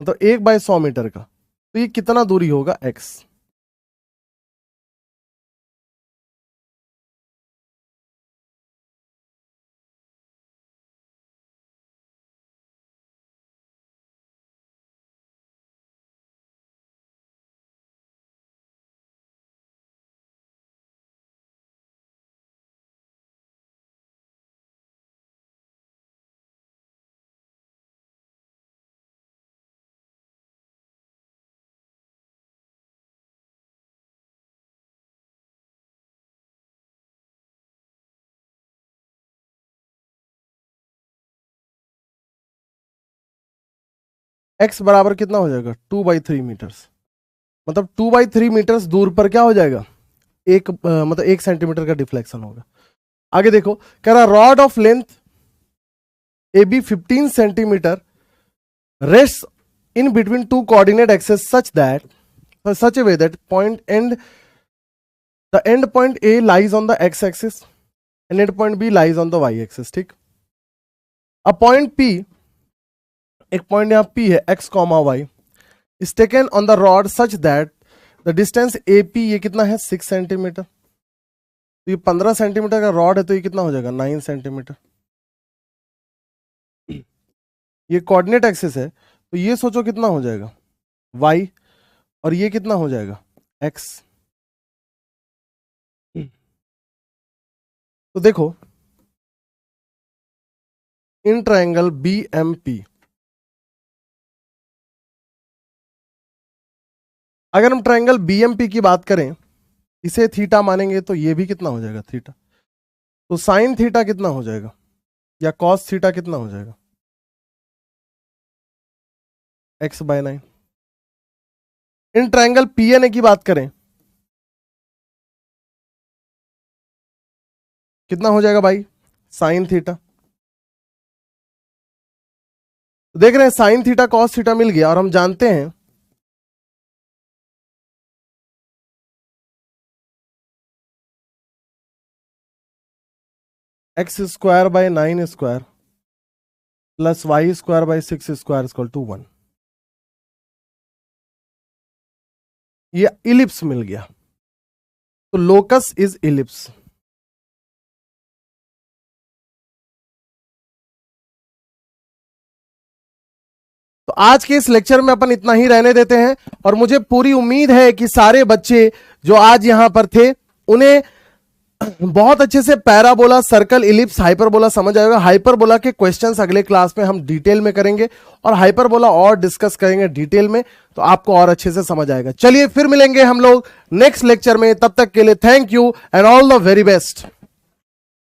तो 1/100 मीटर का, तो ये कितना दूरी होगा? एक्स। x बराबर कितना हो जाएगा 2/3 मीटर्स, मतलब 2/3 मीटर्स दूर पर क्या हो जाएगा मतलब 1 सेंटीमीटर का डिफ्लेक्शन होगा। आगे देखो, कह रहा rod of length AB 15 centimetre rest in between two coordinate axes such a way that the end point A lies on the x axis and end point B lies on the y axis। ठीक, अब point P, एक point यहां P है x, y is taken on the rod such that the distance AP, ये कितना है 6 centimetre, तो ये 15 सेंटीमीटर का रॉड है, तो ये कितना हो जाएगा 9 सेंटीमीटर। ये कोऑर्डिनेट एक्सिस है, तो ये सोचो कितना हो जाएगा y, और ये कितना हो जाएगा x। तो देखो इन ट्रायंगल BMP, अगर हम ट्रायंगल BMP की बात करें, इसे थीटा मानेंगे तो ये भी कितना हो जाएगा थीटा, तो साइन थीटा कितना हो जाएगा या कॉस थीटा कितना हो जाएगा x/9। इन ट्रायंगल PNA की बात करें कितना हो जाएगा भाई साइन थीटा, देख रहे हैं साइन थीटा कॉस थीटा मिल गया, और हम जानते हैं x²/9² प्लस y²/6² = 1। ये इलिप्स मिल गया, तो लोकस इज इलिप्स। तो आज के इस लेक्चर में अपन इतना ही रहने देते हैं, और मुझे पूरी उम्मीद है कि सारे बच्चे जो आज यहां पर थे उन्हें बहुत अच्छे से पैराबोला, सर्कल, इलिप्स, हाइपरबोला समझ आएगा। हाइपरबोला के क्वेश्चंस अगले क्लास में हम डिटेल में करेंगे, और हाइपरबोला और डिस्कस करेंगे डिटेल में, तो आपको और अच्छे से समझ आएगा। चलिए फिर मिलेंगे हम लोग नेक्स्ट लेक्चर में, तब तक के लिए thank you and all the very best.